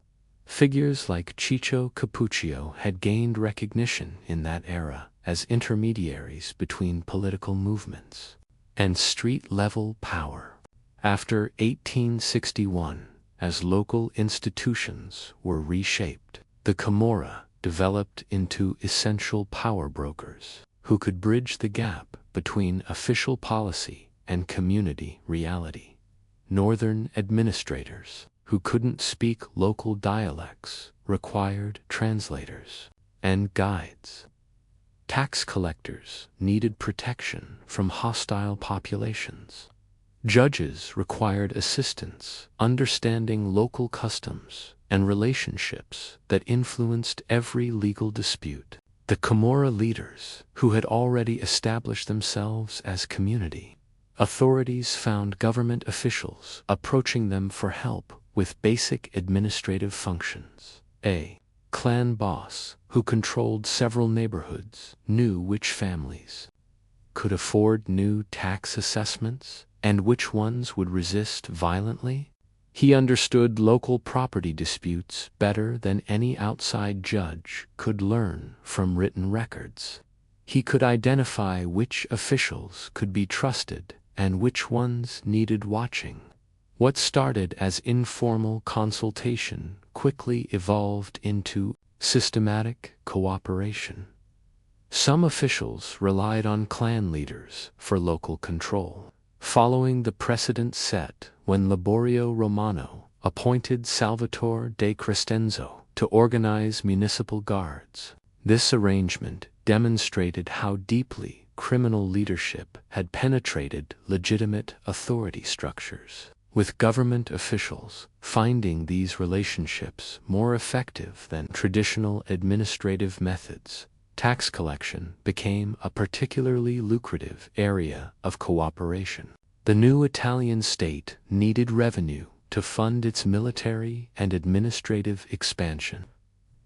Figures like Ciccio Capuccio had gained recognition in that era as intermediaries between political movements and street-level power. After 1861, as local institutions were reshaped, the Camorra developed into essential power brokers who could bridge the gap between official policy and community reality. Northern administrators who couldn't speak local dialects required translators and guides. Tax collectors needed protection from hostile populations. Judges required assistance understanding local customs and relationships that influenced every legal dispute. The Camorra leaders, who had already established themselves as community authorities, found government officials approaching them for help with basic administrative functions. A clan boss, who controlled several neighborhoods, knew which families could afford new tax assessments and which ones would resist violently. He understood local property disputes better than any outside judge could learn from written records. He could identify which officials could be trusted and which ones needed watching. What started as informal consultation quickly evolved into systematic cooperation. Some officials relied on clan leaders for local control, following the precedent set when Liborio Romano appointed Salvatore de Crescenzo to organize municipal guards. This arrangement demonstrated how deeply criminal leadership had penetrated legitimate authority structures. with government officials finding these relationships more effective than traditional administrative methods. Tax collection became a particularly lucrative area of cooperation. The new Italian state needed revenue to fund its military and administrative expansion.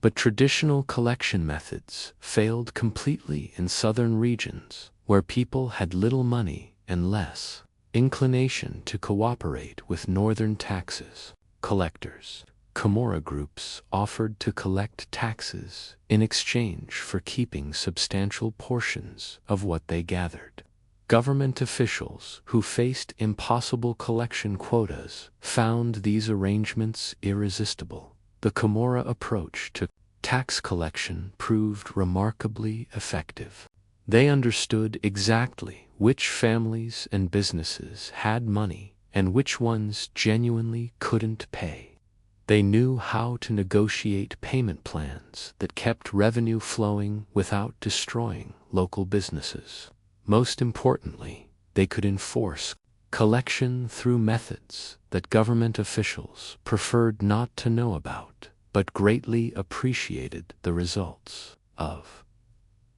But traditional collection methods failed completely in southern regions, where people had little money and less inclination to cooperate with northern taxes collectors. Camorra groups offered to collect taxes in exchange for keeping substantial portions of what they gathered. Government officials who faced impossible collection quotas found these arrangements irresistible. The Camorra approach to tax collection proved remarkably effective. They understood exactly which families and businesses had money and which ones genuinely couldn't pay. They knew how to negotiate payment plans that kept revenue flowing without destroying local businesses. Most importantly, they could enforce collection through methods that government officials preferred not to know about, but greatly appreciated the results of.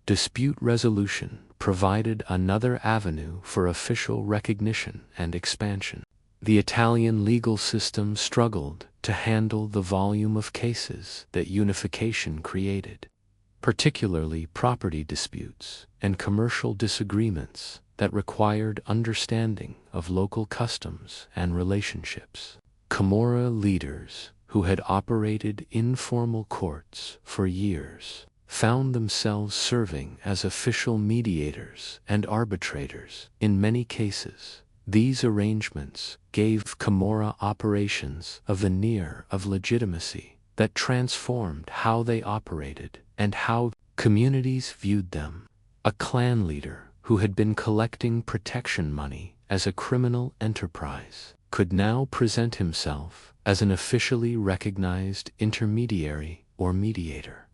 Dispute resolution provided another avenue for official recognition and expansion. The Italian legal system struggled to handle the volume of cases that unification created, particularly property disputes and commercial disagreements that required understanding of local customs and relationships. Camorra leaders who had operated informal courts for years found themselves serving as official mediators and arbitrators in many cases. These arrangements gave Camorra operations a veneer of legitimacy that transformed how they operated and how communities viewed them. A clan leader who had been collecting protection money as a criminal enterprise could now present himself as an officially recognized intermediary or mediator.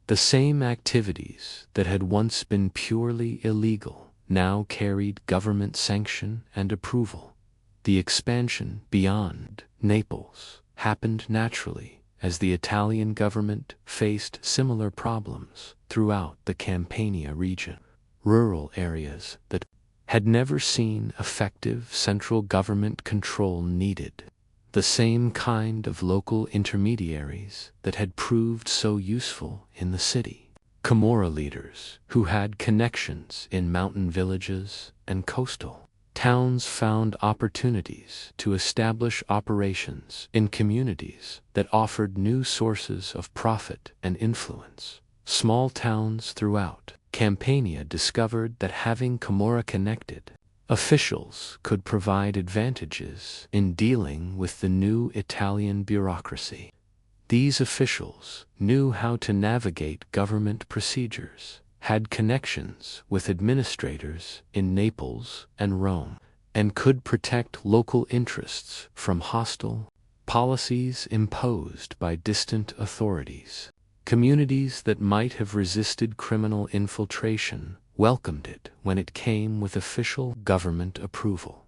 The same activities that had once been purely illegal now carried government sanction and approval. The expansion beyond Naples happened naturally as the Italian government faced similar problems throughout the Campania region. Rural areas that had never seen effective central government control needed the same kind of local intermediaries that had proved so useful in the city. Camorra leaders who had connections in mountain villages and coastal towns found opportunities to establish operations in communities that offered new sources of profit and influence. Small towns throughout Campania discovered that having Camorra connected officials could provide advantages in dealing with the new Italian bureaucracy. These officials knew how to navigate government procedures, had connections with administrators in Naples and Rome, and could protect local interests from hostile policies imposed by distant authorities. Communities that might have resisted criminal infiltration welcomed it when it came with official government approval.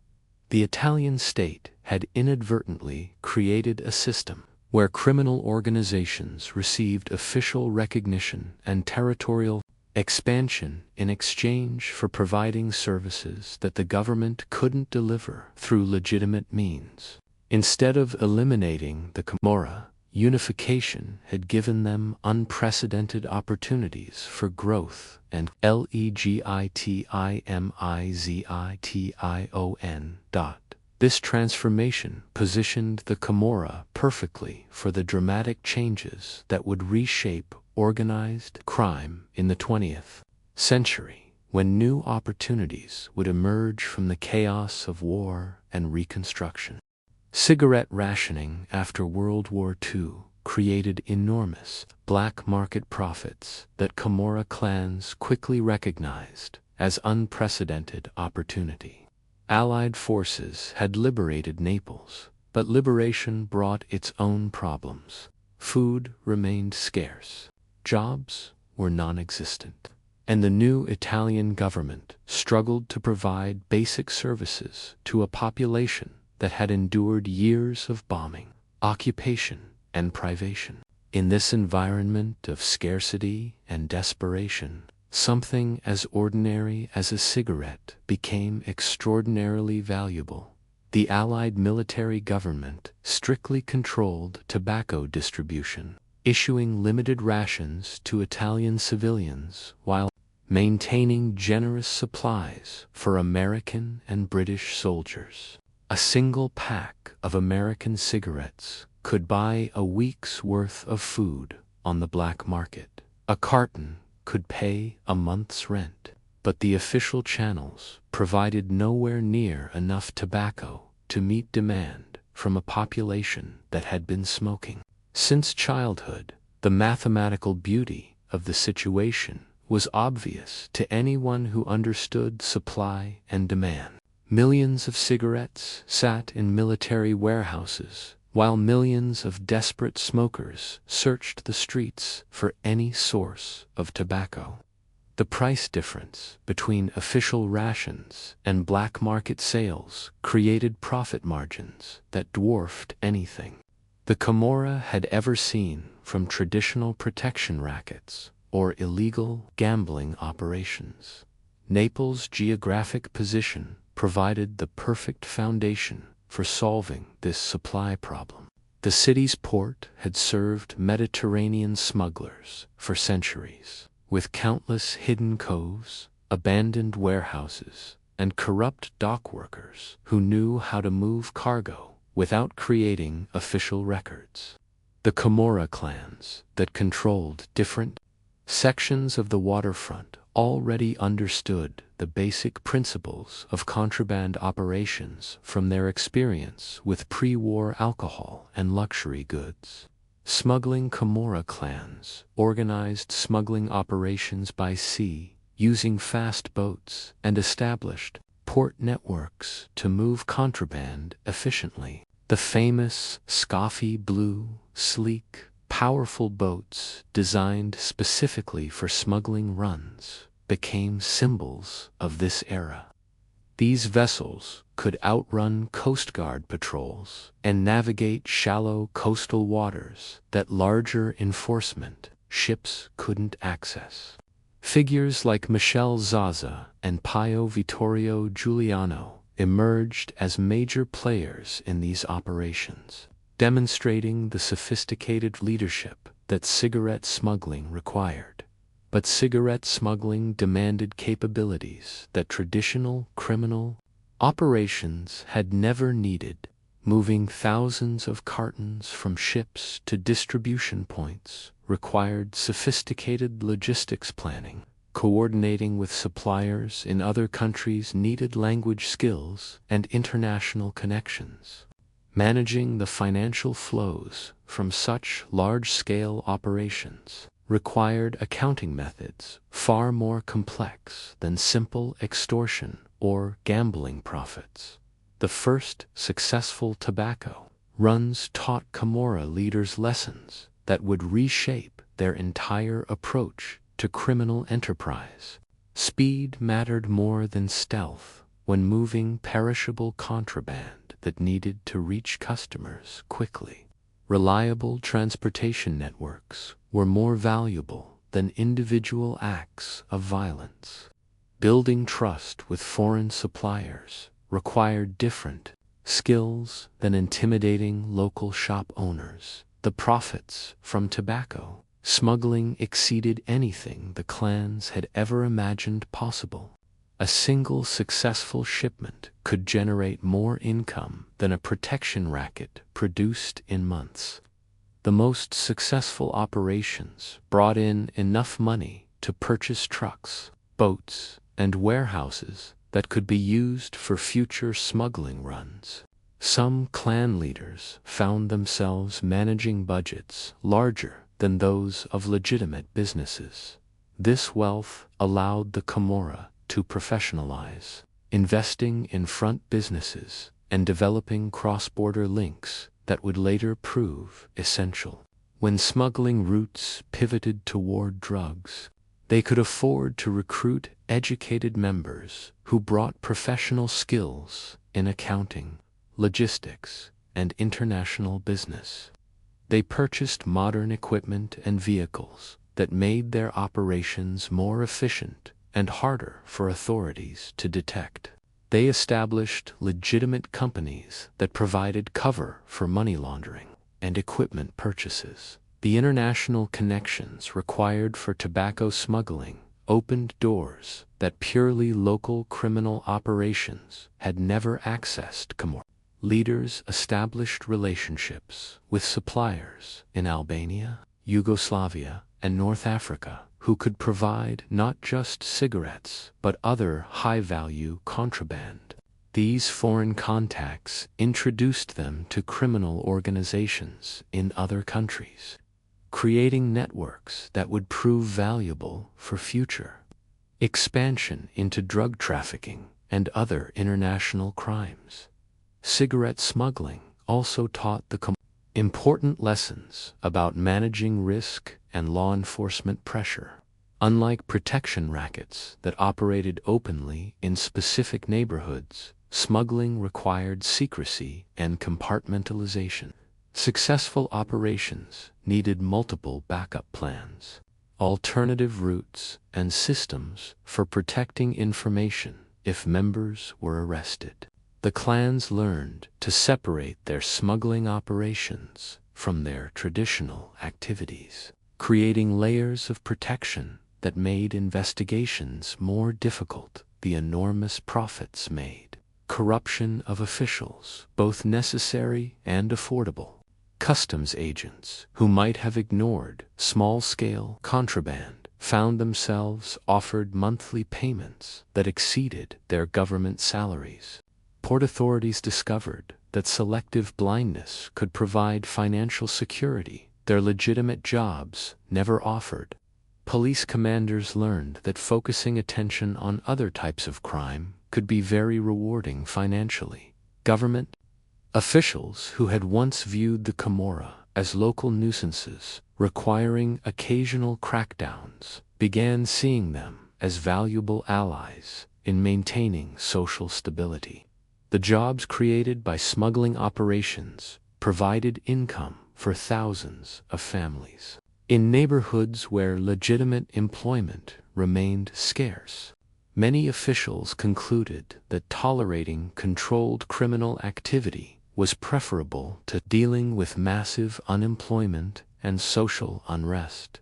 The Italian state had inadvertently created a system where criminal organizations received official recognition and territorial expansion in exchange for providing services that the government couldn't deliver through legitimate means. Instead of eliminating the Camorra, unification had given them unprecedented opportunities for growth and legitimization. This transformation positioned the Camorra perfectly for the dramatic changes that would reshape organized crime in the 20th century, when new opportunities would emerge from the chaos of war and reconstruction. Cigarette rationing after World War II created enormous black market profits that Camorra clans quickly recognized as unprecedented opportunity. Allied forces had liberated Naples, but liberation brought its own problems. Food remained scarce, jobs were non-existent, and the new Italian government struggled to provide basic services to a population that had endured years of bombing, occupation, and privation. In this environment of scarcity and desperation, something as ordinary as a cigarette became extraordinarily valuable. The Allied military government strictly controlled tobacco distribution, issuing limited rations to Italian civilians while maintaining generous supplies for American and British soldiers. A single pack of American cigarettes could buy a week's worth of food on the black market. A carton could pay a month's rent, but the official channels provided nowhere near enough tobacco to meet demand from a population that had been smoking. Since childhood, the mathematical beauty of the situation was obvious to anyone who understood supply and demand. Millions of cigarettes sat in military warehouses, while millions of desperate smokers searched the streets for any source of tobacco. The price difference between official rations and black market sales created profit margins that dwarfed anything the Camorra had ever seen from traditional protection rackets or illegal gambling operations. Naples' geographic position provided the perfect foundation for solving this supply problem. The city's port had served Mediterranean smugglers for centuries, with countless hidden coves, abandoned warehouses, and corrupt dock workers who knew how to move cargo without creating official records. The Camorra clans that controlled different sections of the waterfront already understood the basic principles of contraband operations from their experience with pre-war alcohol and luxury goods. Smuggling Camorra clans organized smuggling operations by sea using fast boats and established port networks to move contraband efficiently. The famous Scoffy blue, sleek, powerful boats designed specifically for smuggling runs became symbols of this era. These vessels could outrun Coast Guard patrols and navigate shallow coastal waters that larger enforcement ships couldn't access. Figures like Michele Zaza and Pio Vittorio Giuliano emerged as major players in these operations, demonstrating the sophisticated leadership that cigarette smuggling required. But cigarette smuggling demanded capabilities that traditional criminal operations had never needed. Moving thousands of cartons from ships to distribution points required sophisticated logistics planning. Coordinating with suppliers in other countries needed language skills and international connections. Managing the financial flows from such large-scale operations required accounting methods far more complex than simple extortion or gambling profits. The first successful tobacco runs taught Camorra leaders lessons that would reshape their entire approach to criminal enterprise. Speed mattered more than stealth when moving perishable contraband that needed to reach customers quickly. Reliable transportation networks were more valuable than individual acts of violence. Building trust with foreign suppliers required different skills than intimidating local shop owners. The profits from tobacco smuggling exceeded anything the clans had ever imagined possible. A single successful shipment could generate more income than a protection racket produced in months. The most successful operations brought in enough money to purchase trucks, boats, and warehouses that could be used for future smuggling runs. Some clan leaders found themselves managing budgets larger than those of legitimate businesses. This wealth allowed the Camorra to professionalize, investing in front businesses and developing cross-border links that would later prove essential. When smuggling routes pivoted toward drugs, they could afford to recruit educated members who brought professional skills in accounting, logistics, and international business. They purchased modern equipment and vehicles that made their operations more efficient and harder for authorities to detect. They established legitimate companies that provided cover for money laundering and equipment purchases. The international connections required for tobacco smuggling opened doors that purely local criminal operations had never accessed. Camorra leaders established relationships with suppliers in Albania, Yugoslavia, and North Africa who could provide not just cigarettes but other high-value contraband. These foreign contacts introduced them to criminal organizations in other countries, creating networks that would prove valuable for future expansion into drug trafficking and other international crimes. Cigarette smuggling also taught the important lessons about managing risk and law enforcement pressure. Unlike protection rackets that operated openly in specific neighborhoods, smuggling required secrecy and compartmentalization. Successful operations needed multiple backup plans, alternative routes, and systems for protecting information if members were arrested. The clans learned to separate their smuggling operations from their traditional activities, creating layers of protection that made investigations more difficult. The enormous profits made, corruption of officials, both necessary and affordable. Customs agents, who might have ignored small-scale contraband, found themselves offered monthly payments that exceeded their government salaries. Port authorities discovered that selective blindness could provide financial security their legitimate jobs never offered. Police commanders learned that focusing attention on other types of crime could be very rewarding financially. Government officials who had once viewed the Camorra as local nuisances requiring occasional crackdowns began seeing them as valuable allies in maintaining social stability. The jobs created by smuggling operations provided income for thousands of families. In neighborhoods where legitimate employment remained scarce, many officials concluded that tolerating controlled criminal activity was preferable to dealing with massive unemployment and social unrest.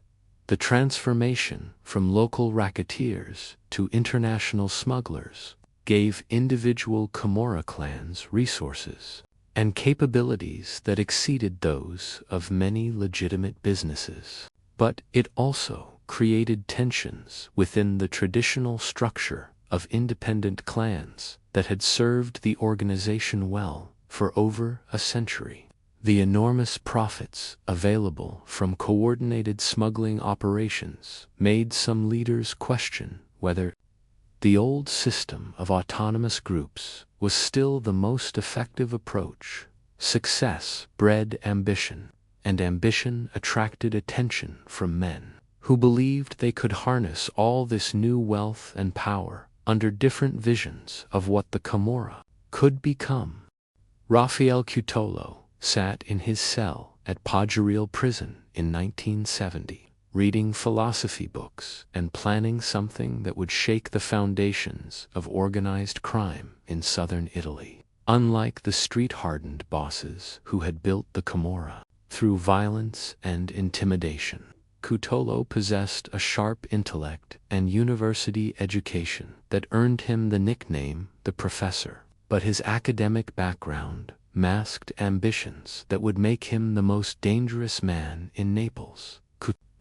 The transformation from local racketeers to international smugglers gave individual Camorra clans resources and capabilities that exceeded those of many legitimate businesses. But it also created tensions within the traditional structure of independent clans that had served the organization well for over a century. The enormous profits available from coordinated smuggling operations made some leaders question whether the old system of autonomous groups was still the most effective approach. Success bred ambition, and ambition attracted attention from men who believed they could harness all this new wealth and power under different visions of what the Camorra could become. Raffaele Cutolo sat in his cell at Poggiaril prison in 1970. Reading philosophy books and planning something that would shake the foundations of organized crime in southern Italy. Unlike the street-hardened bosses who had built the Camorra through violence and intimidation, Cutolo possessed a sharp intellect and university education that earned him the nickname the Professor. But his academic background masked ambitions that would make him the most dangerous man in Naples.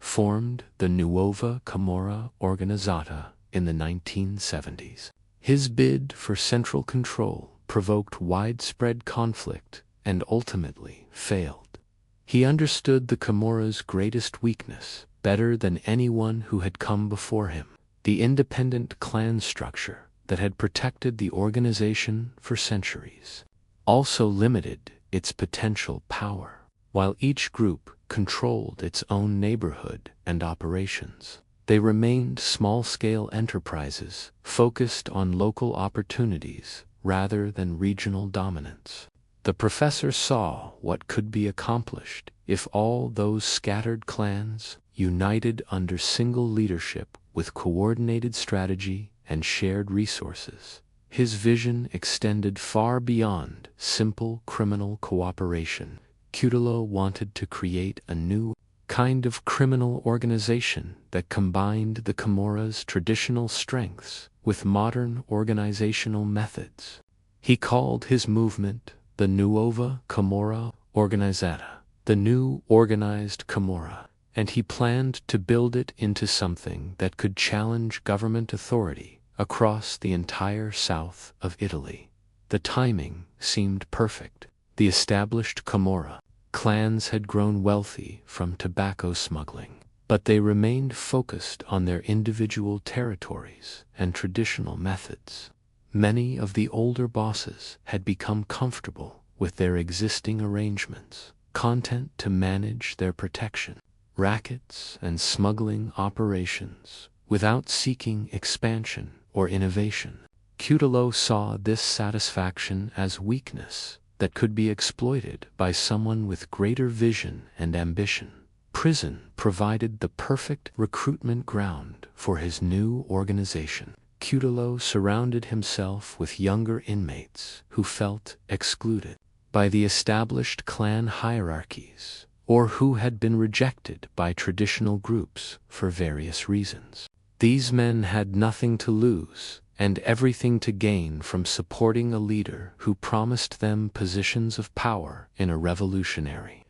Formed the Nuova Camorra Organizzata in the 1970s. His bid for central control provoked widespread conflict and ultimately failed. He understood the Camorra's greatest weakness better than anyone who had come before him: the independent clan structure that had protected the organization for centuries also limited its potential power. While each group controlled its own neighborhood and operations, they remained small-scale enterprises focused on local opportunities rather than regional dominance. The professor saw what could be accomplished if all those scattered clans united under single leadership with coordinated strategy and shared resources. His vision extended far beyond simple criminal cooperation. Cutolo wanted to create a new kind of criminal organization that combined the Camorra's traditional strengths with modern organizational methods. He called his movement the Nuova Camorra Organizzata, the new organized Camorra, and he planned to build it into something that could challenge government authority across the entire south of Italy. The timing seemed perfect. The established Camorra clans had grown wealthy from tobacco smuggling, but they remained focused on their individual territories and traditional methods. Many of the older bosses had become comfortable with their existing arrangements, content to manage their protection, rackets, and smuggling operations without seeking expansion or innovation. Cutolo saw this satisfaction as weakness that could be exploited by someone with greater vision and ambition. Prison provided the perfect recruitment ground for his new organization. Cutolo surrounded himself with younger inmates who felt excluded by the established clan hierarchies or who had been rejected by traditional groups for various reasons. These men had nothing to lose and everything to gain from supporting a leader who promised them positions of power in a revolutionary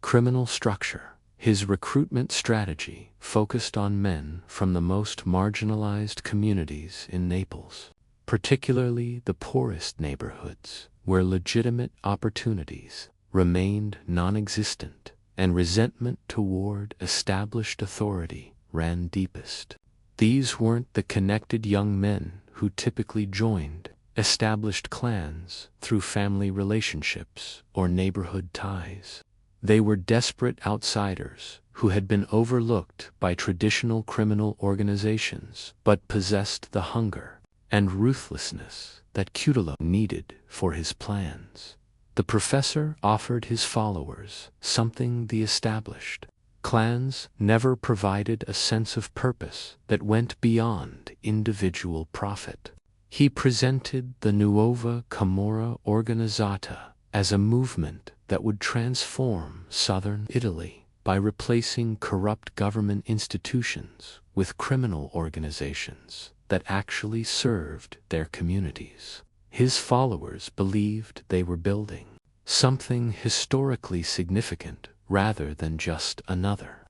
criminal structure. His recruitment strategy focused on men from the most marginalized communities in Naples, particularly the poorest neighborhoods, where legitimate opportunities remained non-existent and resentment toward established authority ran deepest. These weren't the connected young men who typically joined established clans through family relationships or neighborhood ties. They were desperate outsiders who had been overlooked by traditional criminal organizations but possessed the hunger and ruthlessness that Cutolo needed for his plans. The professor offered his followers something the established clans never provided: a sense of purpose that went beyond individual profit. He presented the Nuova Camorra Organizzata as a movement that would transform southern Italy by replacing corrupt government institutions with criminal organizations that actually served their communities. His followers believed they were building something historically significant rather than just another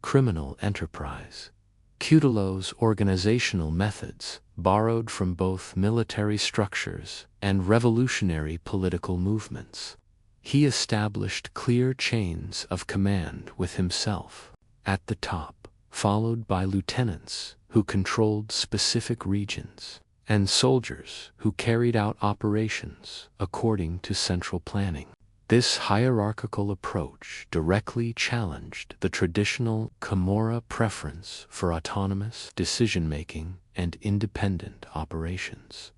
criminal enterprise. Cutolo's organizational methods borrowed from both military structures and revolutionary political movements. He established clear chains of command with himself at the top, followed by lieutenants who controlled specific regions, and soldiers who carried out operations according to central planning. This hierarchical approach directly challenged the traditional Camorra preference for autonomous decision-making and independent operations.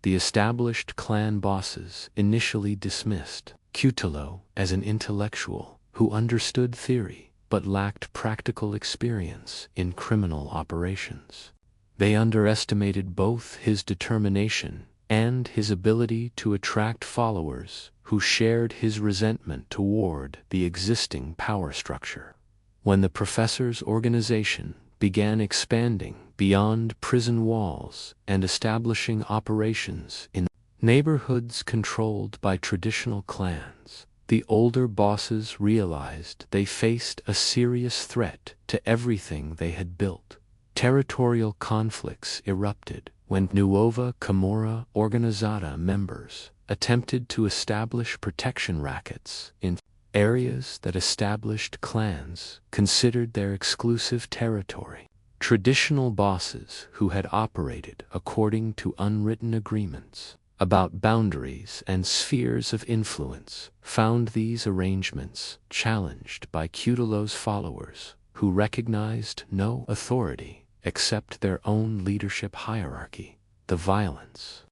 The established clan bosses initially dismissed Cutolo as an intellectual who understood theory but lacked practical experience in criminal operations. They underestimated both his determination and his ability to attract followers who shared his resentment toward the existing power structure. When the professor's organization began expanding beyond prison walls and establishing operations in neighborhoods controlled by traditional clans, the older bosses realized they faced a serious threat to everything they had built. Territorial conflicts erupted when Nuova Camorra Organizzata members attempted to establish protection rackets in areas that established clans considered their exclusive territory. Traditional bosses who had operated according to unwritten agreements about boundaries and spheres of influence found these arrangements challenged by Cutolo's followers, who recognized no authority except their own leadership hierarchy. The violence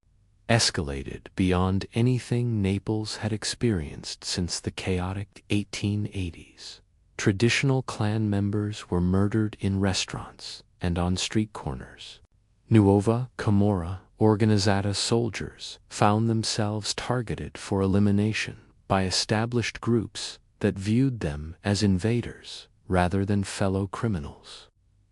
escalated beyond anything Naples had experienced since the chaotic 1880s. Traditional clan members were murdered in restaurants and on street corners. Nuova Camorra organizzata soldiers found themselves targeted for elimination by established groups that viewed them as invaders rather than fellow criminals.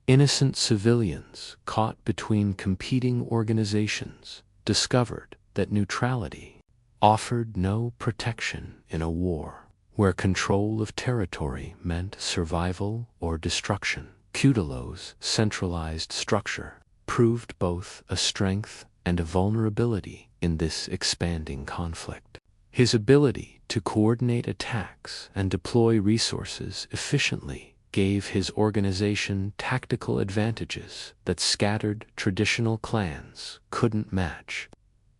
Innocent civilians caught between competing organizations discovered that neutrality offered no protection in a war where control of territory meant survival or destruction. Cutolo's centralized structure proved both a strength and a vulnerability in this expanding conflict. His ability to coordinate attacks and deploy resources efficiently gave his organization tactical advantages that scattered traditional clans couldn't match.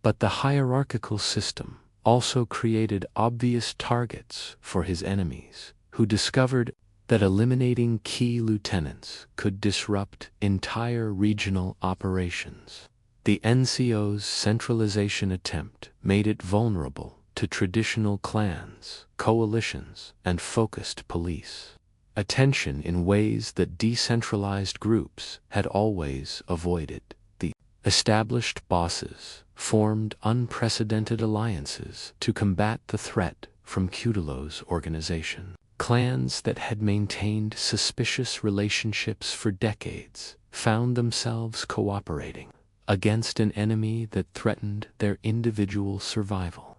But the hierarchical system also created obvious targets for his enemies, who discovered that eliminating key lieutenants could disrupt entire regional operations. The NCO's centralization attempt made it vulnerable to traditional clans, coalitions, and focused police attention in ways that decentralized groups had always avoided. The established bosses formed unprecedented alliances to combat the threat from Cutolo's organization. Clans that had maintained suspicious relationships for decades found themselves cooperating against an enemy that threatened their individual survival.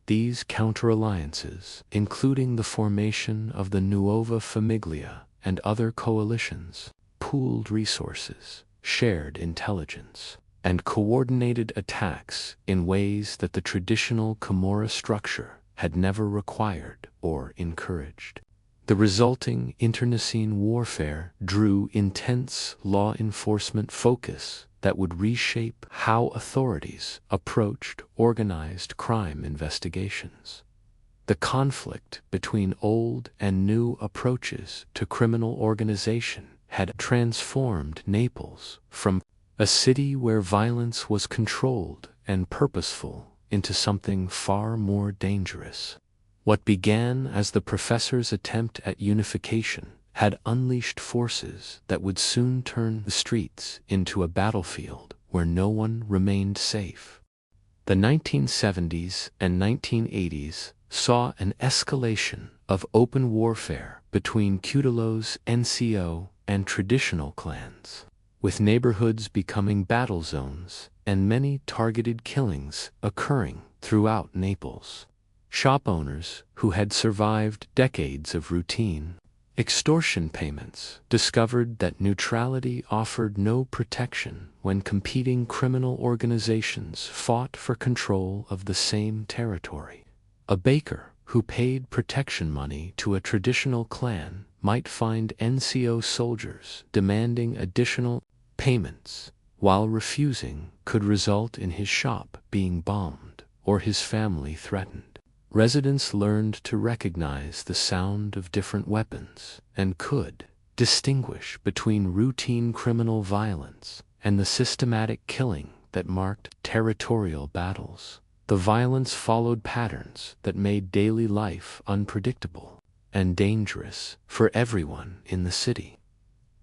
These counter-alliances, including the formation of the Nuova Famiglia and other coalitions, pooled resources, shared intelligence, and coordinated attacks in ways that the traditional Camorra structure had never required or encouraged. The resulting internecine warfare drew intense law enforcement focus that would reshape how authorities approached organized crime investigations. The conflict between old and new approaches to criminal organization had transformed Naples from a city where violence was controlled and purposeful into something far more dangerous. What began as the professor's attempt at unification had unleashed forces that would soon turn the streets into a battlefield where no one remained safe. The 1970s and 1980s saw an escalation of open warfare between Cutolo's NCO and traditional clans, with neighborhoods becoming battle zones and many targeted killings occurring throughout Naples. Shop owners who had survived decades of routine extortion payments discovered that neutrality offered no protection when competing criminal organizations fought for control of the same territory. A baker who paid protection money to a traditional clan might find NCO soldiers demanding additional payments, while refusing could result in his shop being bombed or his family threatened. Residents learned to recognize the sound of different weapons and could distinguish between routine criminal violence and the systematic killing that marked territorial battles. The violence followed patterns that made daily life unpredictable and dangerous for everyone in the city.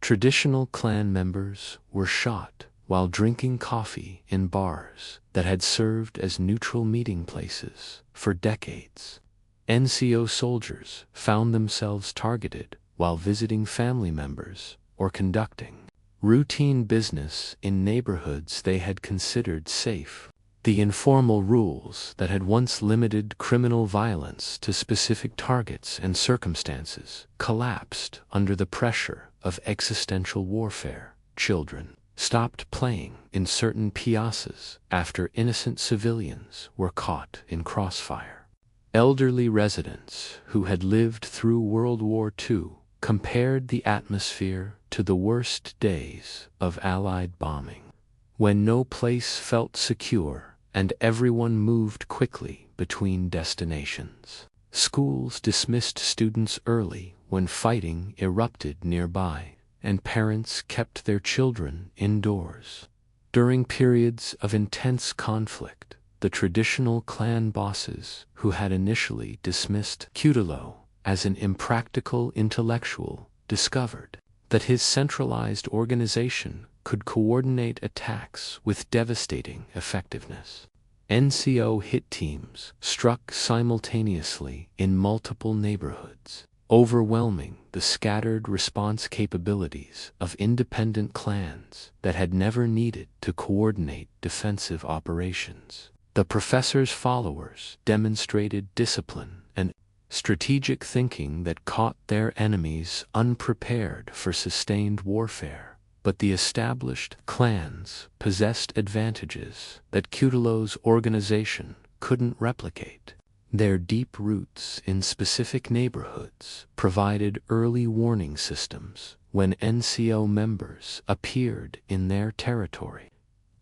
Traditional clan members were shot while drinking coffee in bars that had served as neutral meeting places for decades. NCO soldiers found themselves targeted while visiting family members or conducting routine business in neighborhoods they had considered safe. The informal rules that had once limited criminal violence to specific targets and circumstances collapsed under the pressure of existential warfare. Children stopped playing in certain piazzas after innocent civilians were caught in crossfire. Elderly residents who had lived through World War II compared the atmosphere to the worst days of Allied bombing, when no place felt secure and everyone moved quickly between destinations. Schools dismissed students early when fighting erupted nearby, and parents kept their children indoors. During periods of intense conflict, the traditional clan bosses who had initially dismissed Cutolo as an impractical intellectual discovered that his centralized organization could coordinate attacks with devastating effectiveness. NCO hit teams struck simultaneously in multiple neighborhoods, overwhelming the scattered response capabilities of independent clans that had never needed to coordinate defensive operations. The professor's followers demonstrated discipline and strategic thinking that caught their enemies unprepared for sustained warfare, but the established clans possessed advantages that Cutolo's organization couldn't replicate. Their deep roots in specific neighborhoods provided early warning systems when NCO members appeared in their territory.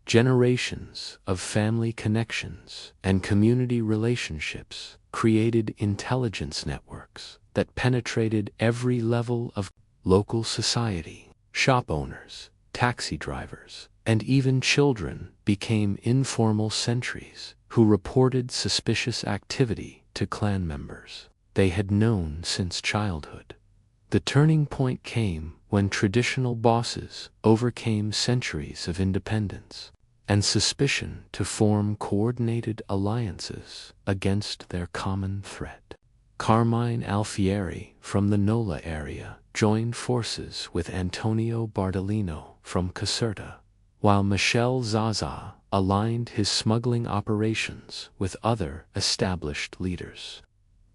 Generations of family connections and community relationships created intelligence networks that penetrated every level of local society. Shop owners, taxi drivers, and even children became informal sentries who reported suspicious activity to clan members they had known since childhood. The turning point came when traditional bosses overcame centuries of independence and suspicion to form coordinated alliances against their common threat. Carmine Alfieri from the Nola area joined forces with Antonio Bardolino from Caserta, while Michel Zaza aligned his smuggling operations with other established leaders.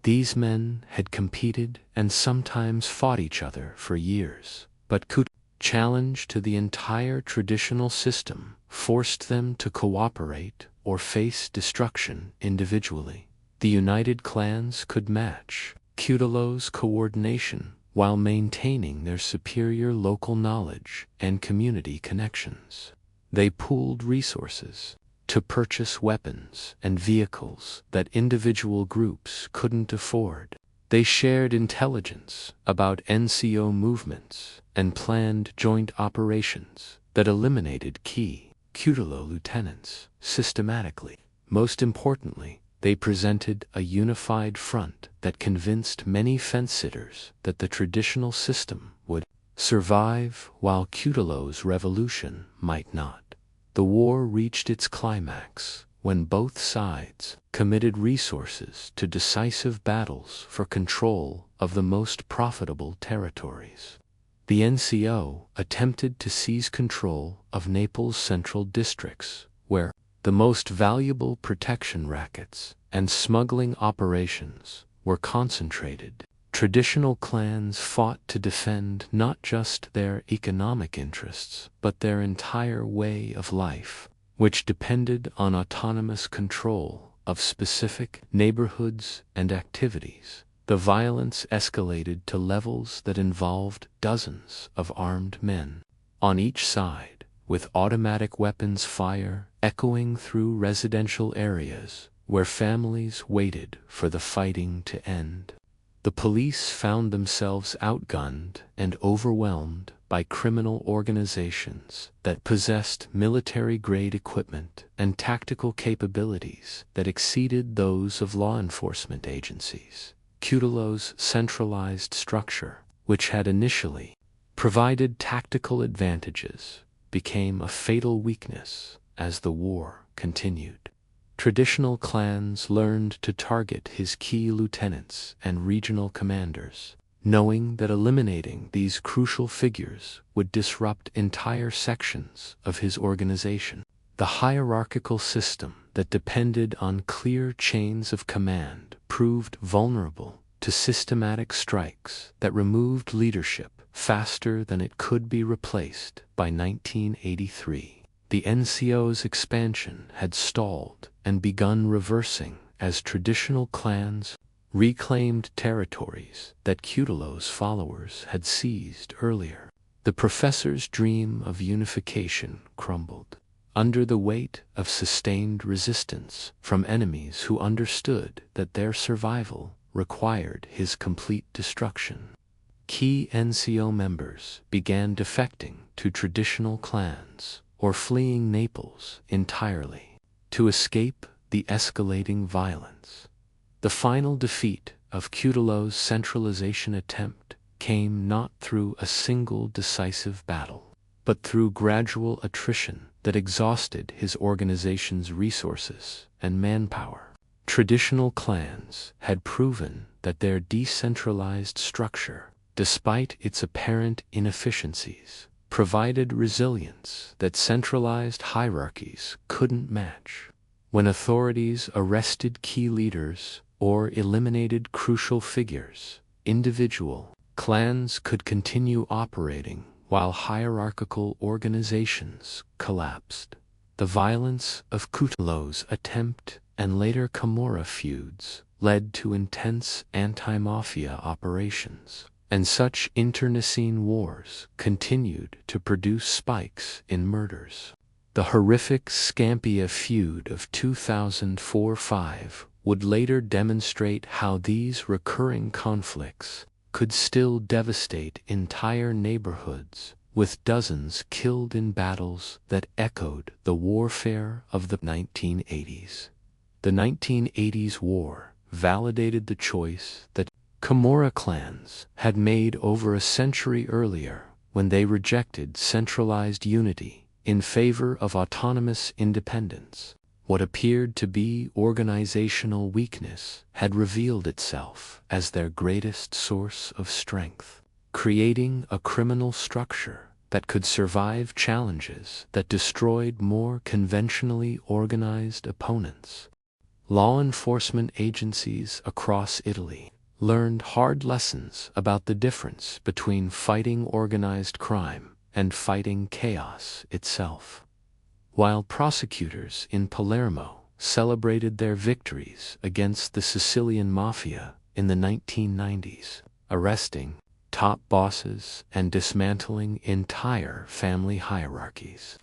These men had competed and sometimes fought each other for years, but Cutolo's challenge to the entire traditional system forced them to cooperate or face destruction individually. The united clans could match Cutolo's coordination while maintaining their superior local knowledge and community connections. They pooled resources to purchase weapons and vehicles that individual groups couldn't afford. They shared intelligence about NCO movements and planned joint operations that eliminated key Cutolo lieutenants systematically. Most importantly, they presented a unified front that convinced many fence-sitters that the traditional system would survive while Cutolo's revolution might not. The war reached its climax when both sides committed resources to decisive battles for control of the most profitable territories. The NCO attempted to seize control of Naples' central districts, where the most valuable protection rackets and smuggling operations were concentrated. Traditional clans fought to defend not just their economic interests, but their entire way of life, which depended on autonomous control of specific neighborhoods and activities. The violence escalated to levels that involved dozens of armed men on each side, with automatic weapons fire echoing through residential areas where families waited for the fighting to end. The police found themselves outgunned and overwhelmed by criminal organizations that possessed military-grade equipment and tactical capabilities that exceeded those of law enforcement agencies. Cutolo's centralized structure, which had initially provided tactical advantages, became a fatal weakness as the war continued. Traditional clans learned to target his key lieutenants and regional commanders, knowing that eliminating these crucial figures would disrupt entire sections of his organization. The hierarchical system that depended on clear chains of command proved vulnerable to systematic strikes that removed leadership faster than it could be replaced. By 1983. The NCO's expansion had stalled and begun reversing as traditional clans reclaimed territories that Cutolo's followers had seized earlier. The professor's dream of unification crumbled under the weight of sustained resistance from enemies who understood that their survival required his complete destruction. Key NCO members began defecting to traditional clans or fleeing Naples entirely. To escape the escalating violence. The final defeat of Cutolo's centralization attempt came not through a single decisive battle, but through gradual attrition that exhausted his organization's resources and manpower. Traditional clans had proven that their decentralized structure, despite its apparent inefficiencies, provided resilience that centralized hierarchies couldn't match. When authorities arrested key leaders or eliminated crucial figures, individual clans could continue operating while hierarchical organizations collapsed. The violence of Cutolo's attempt and later Camorra feuds led to intense anti-mafia operations, and such internecine wars continued to produce spikes in murders. The horrific Scampia feud of 2004-05 would later demonstrate how these recurring conflicts could still devastate entire neighborhoods, with dozens killed in battles that echoed the warfare of the 1980s. The 1980s war validated the choice that Camorra clans had made over a century earlier when they rejected centralized unity in favor of autonomous independence. What appeared to be organizational weakness had revealed itself as their greatest source of strength, creating a criminal structure that could survive challenges that destroyed more conventionally organized opponents. Law enforcement agencies across Italy learned hard lessons about the difference between fighting organized crime and fighting chaos itself. While prosecutors in Palermo celebrated their victories against the Sicilian Mafia in the 1990s, arresting top bosses and dismantling entire family hierarchies,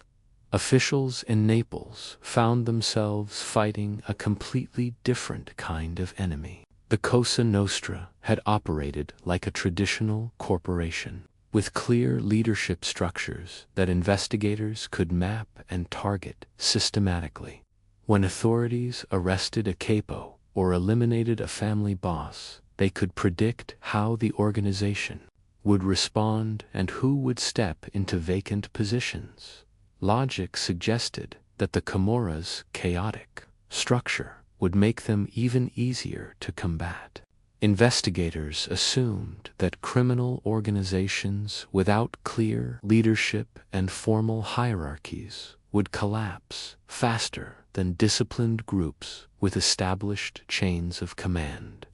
officials in Naples found themselves fighting a completely different kind of enemy. The Cosa Nostra had operated like a traditional corporation, with clear leadership structures that investigators could map and target systematically. When authorities arrested a capo or eliminated a family boss, they could predict how the organization would respond and who would step into vacant positions. Logic suggested that the Camorra's chaotic structure would make them even easier to combat. Investigators assumed that criminal organizations without clear leadership and formal hierarchies would collapse faster than disciplined groups with established chains of command.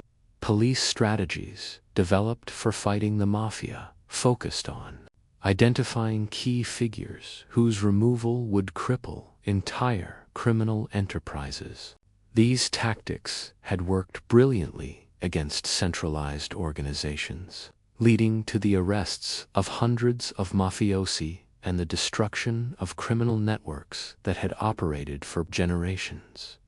Police strategies developed for fighting the mafia focused on identifying key figures whose removal would cripple entire criminal enterprises. These tactics had worked brilliantly against centralized organizations, leading to the arrests of hundreds of mafiosi and the destruction of criminal networks that had operated for generations.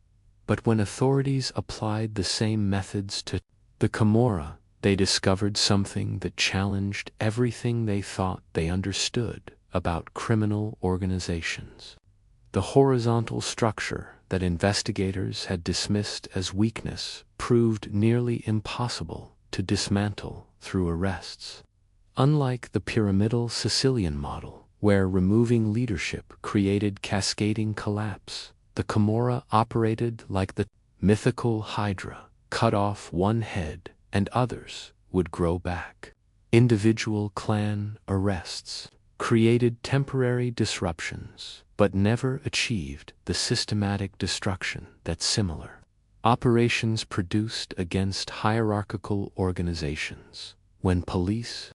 But when authorities applied the same methods to the Camorra, they discovered something that challenged everything they thought they understood about criminal organizations. The horizontal structure that investigators had dismissed as weakness proved nearly impossible to dismantle through arrests. Unlike the pyramidal Sicilian model, where removing leadership created cascading collapse, the Camorra operated like the mythical Hydra: cut off one head and others would grow back. Individual clan arrests created temporary disruptions, but never achieved the systematic destruction that similar operations produced against hierarchical organizations. When police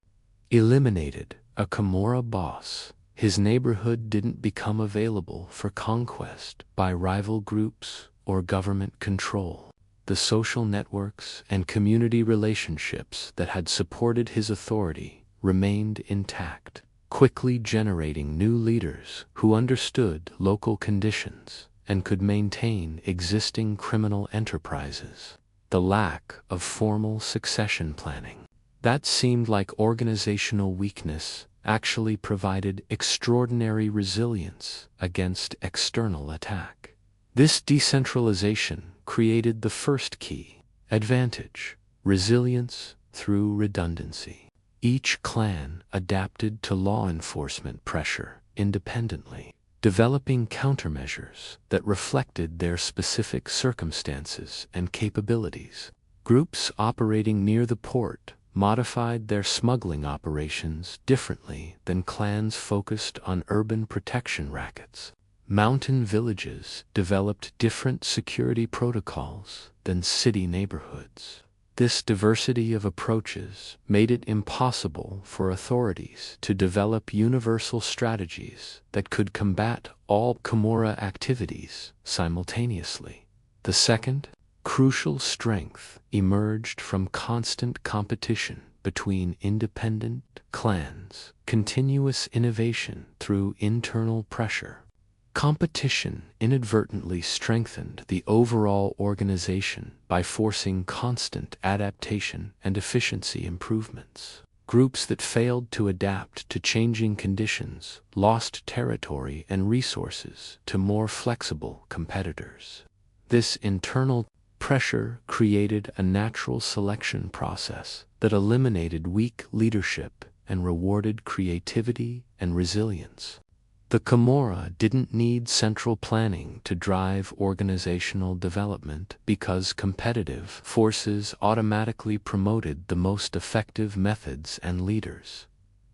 eliminated a Camorra boss, his neighborhood didn't become available for conquest by rival groups or government control. The social networks and community relationships that had supported his authority remained intact, quickly generating new leaders who understood local conditions and could maintain existing criminal enterprises. The lack of formal succession planning that seemed like organizational weakness actually provided extraordinary resilience against external attack. This decentralization created the first key advantage: resilience through redundancy. Each clan adapted to law enforcement pressure independently, developing countermeasures that reflected their specific circumstances and capabilities. Groups operating near the port modified their smuggling operations differently than clans focused on urban protection rackets. Mountain villages developed different security protocols than city neighborhoods. This diversity of approaches made it impossible for authorities to develop universal strategies that could combat all Camorra activities simultaneously. The second crucial strength emerged from constant competition between independent clans, continuous innovation through internal pressure. Competition inadvertently strengthened the overall organization by forcing constant adaptation and efficiency improvements. Groups that failed to adapt to changing conditions lost territory and resources to more flexible competitors. This internal pressure created a natural selection process that eliminated weak leadership and rewarded creativity and resilience. The Camorra didn't need central planning to drive organizational development because competitive forces automatically promoted the most effective methods and leaders.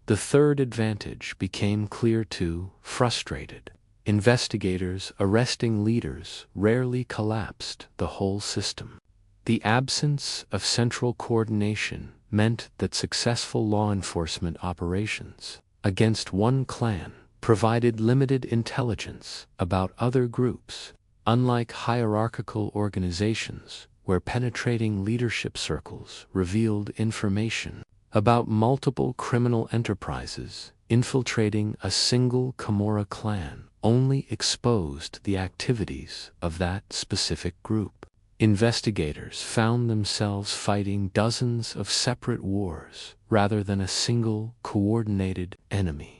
The third advantage became clear to frustrated investigators. Arresting leaders rarely collapsed the whole system. The absence of central coordination meant that successful law enforcement operations against one clan provided limited intelligence about other groups. Unlike hierarchical organizations, where penetrating leadership circles revealed information about multiple criminal enterprises, infiltrating a single Camorra clan only exposed the activities of that specific group. Investigators found themselves fighting dozens of separate wars rather than a single coordinated enemy.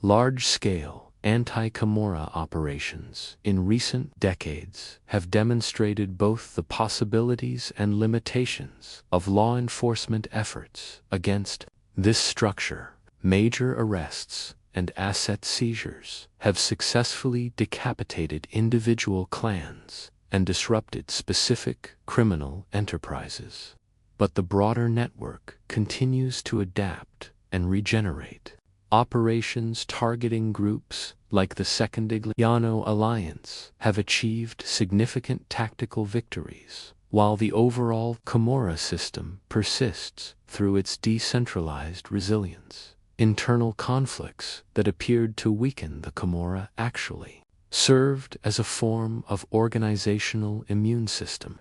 Large-scale anti-Camorra operations in recent decades have demonstrated both the possibilities and limitations of law enforcement efforts against this structure. Major arrests and asset seizures have successfully decapitated individual clans and disrupted specific criminal enterprises. But the broader network continues to adapt and regenerate. Operations targeting groups like the Secondigliano Alliance have achieved significant tactical victories, while the overall Camorra system persists through its decentralized resilience. Internal conflicts that appeared to weaken the Camorra actually served as a form of organizational immune system.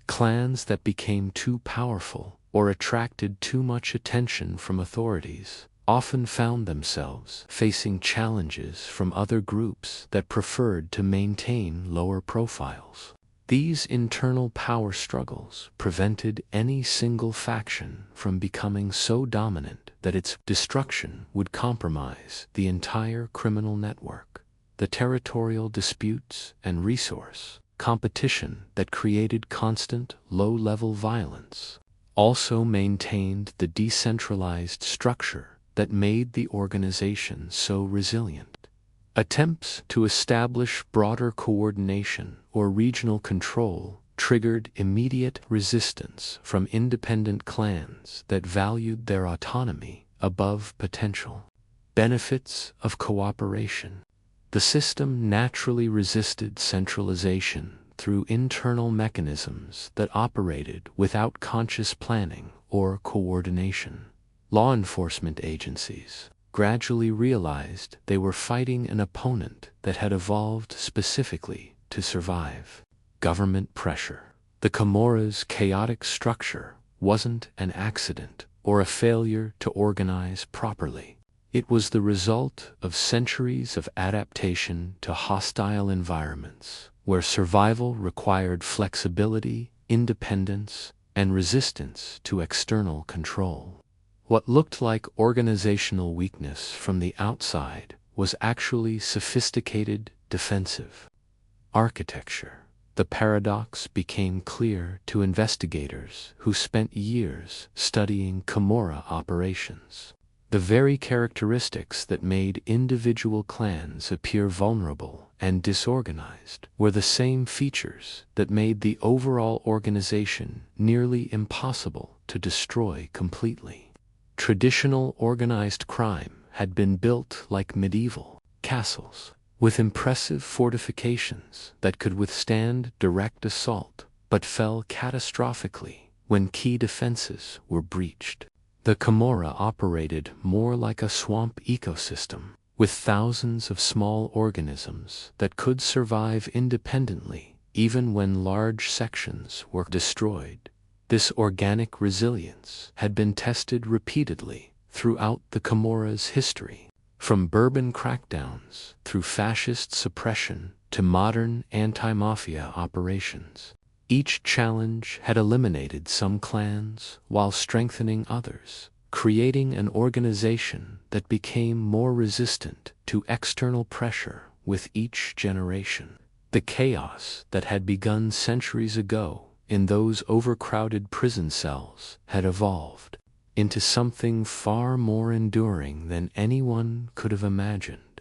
Clans that became too powerful or attracted too much attention from authorities often found themselves facing challenges from other groups that preferred to maintain lower profiles. These internal power struggles prevented any single faction from becoming so dominant that its destruction would compromise the entire criminal network. The territorial disputes and resource competition that created constant low-level violence also maintained the decentralized structure that made the organization so resilient. Attempts to establish broader coordination or regional control triggered immediate resistance from independent clans that valued their autonomy above potential benefits of cooperation. The system naturally resisted centralization through internal mechanisms that operated without conscious planning or coordination. Law enforcement agencies gradually realized they were fighting an opponent that had evolved specifically to survive. Government pressure. The Camorra's chaotic structure wasn't an accident or a failure to organize properly. It was the result of centuries of adaptation to hostile environments, where survival required flexibility, independence, and resistance to external control. What looked like organizational weakness from the outside was actually sophisticated defensive architecture. The paradox became clear to investigators who spent years studying Camorra operations. The very characteristics that made individual clans appear vulnerable and disorganized were the same features that made the overall organization nearly impossible to destroy completely. Traditional organized crime had been built like medieval castles, with impressive fortifications that could withstand direct assault, but fell catastrophically when key defenses were breached. The Camorra operated more like a swamp ecosystem, with thousands of small organisms that could survive independently even when large sections were destroyed. This organic resilience had been tested repeatedly throughout the Camorra's history. From Bourbon crackdowns through fascist suppression to modern anti-mafia operations, each challenge had eliminated some clans while strengthening others, creating an organization that became more resistant to external pressure with each generation. The chaos that had begun centuries ago in those overcrowded prison cells had evolved into something far more enduring than anyone could have imagined.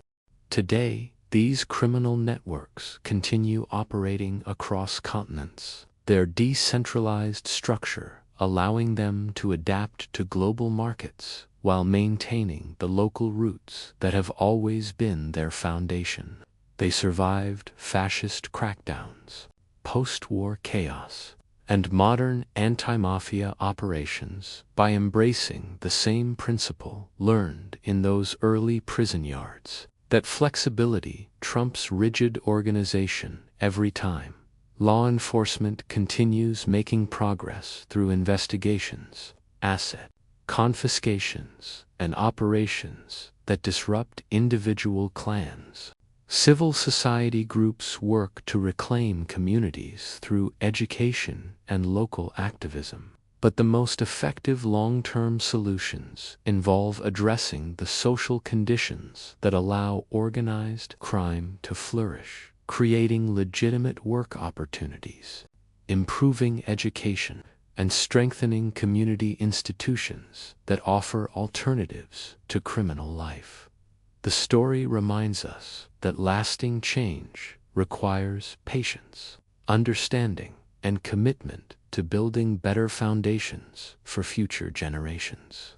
Today, these criminal networks continue operating across continents, their decentralized structure allowing them to adapt to global markets while maintaining the local roots that have always been their foundation. They survived fascist crackdowns, post-war chaos, and modern anti-mafia operations by embracing the same principle learned in those early prison yards, that flexibility trumps rigid organization every time. Law enforcement continues making progress through investigations, asset confiscations, and operations that disrupt individual clans. Civil society groups work to reclaim communities through education and local activism. But the most effective long-term solutions involve addressing the social conditions that allow organized crime to flourish, creating legitimate work opportunities, improving education, and strengthening community institutions that offer alternatives to criminal life. The story reminds us that lasting change requires patience, understanding, and commitment to building better foundations for future generations.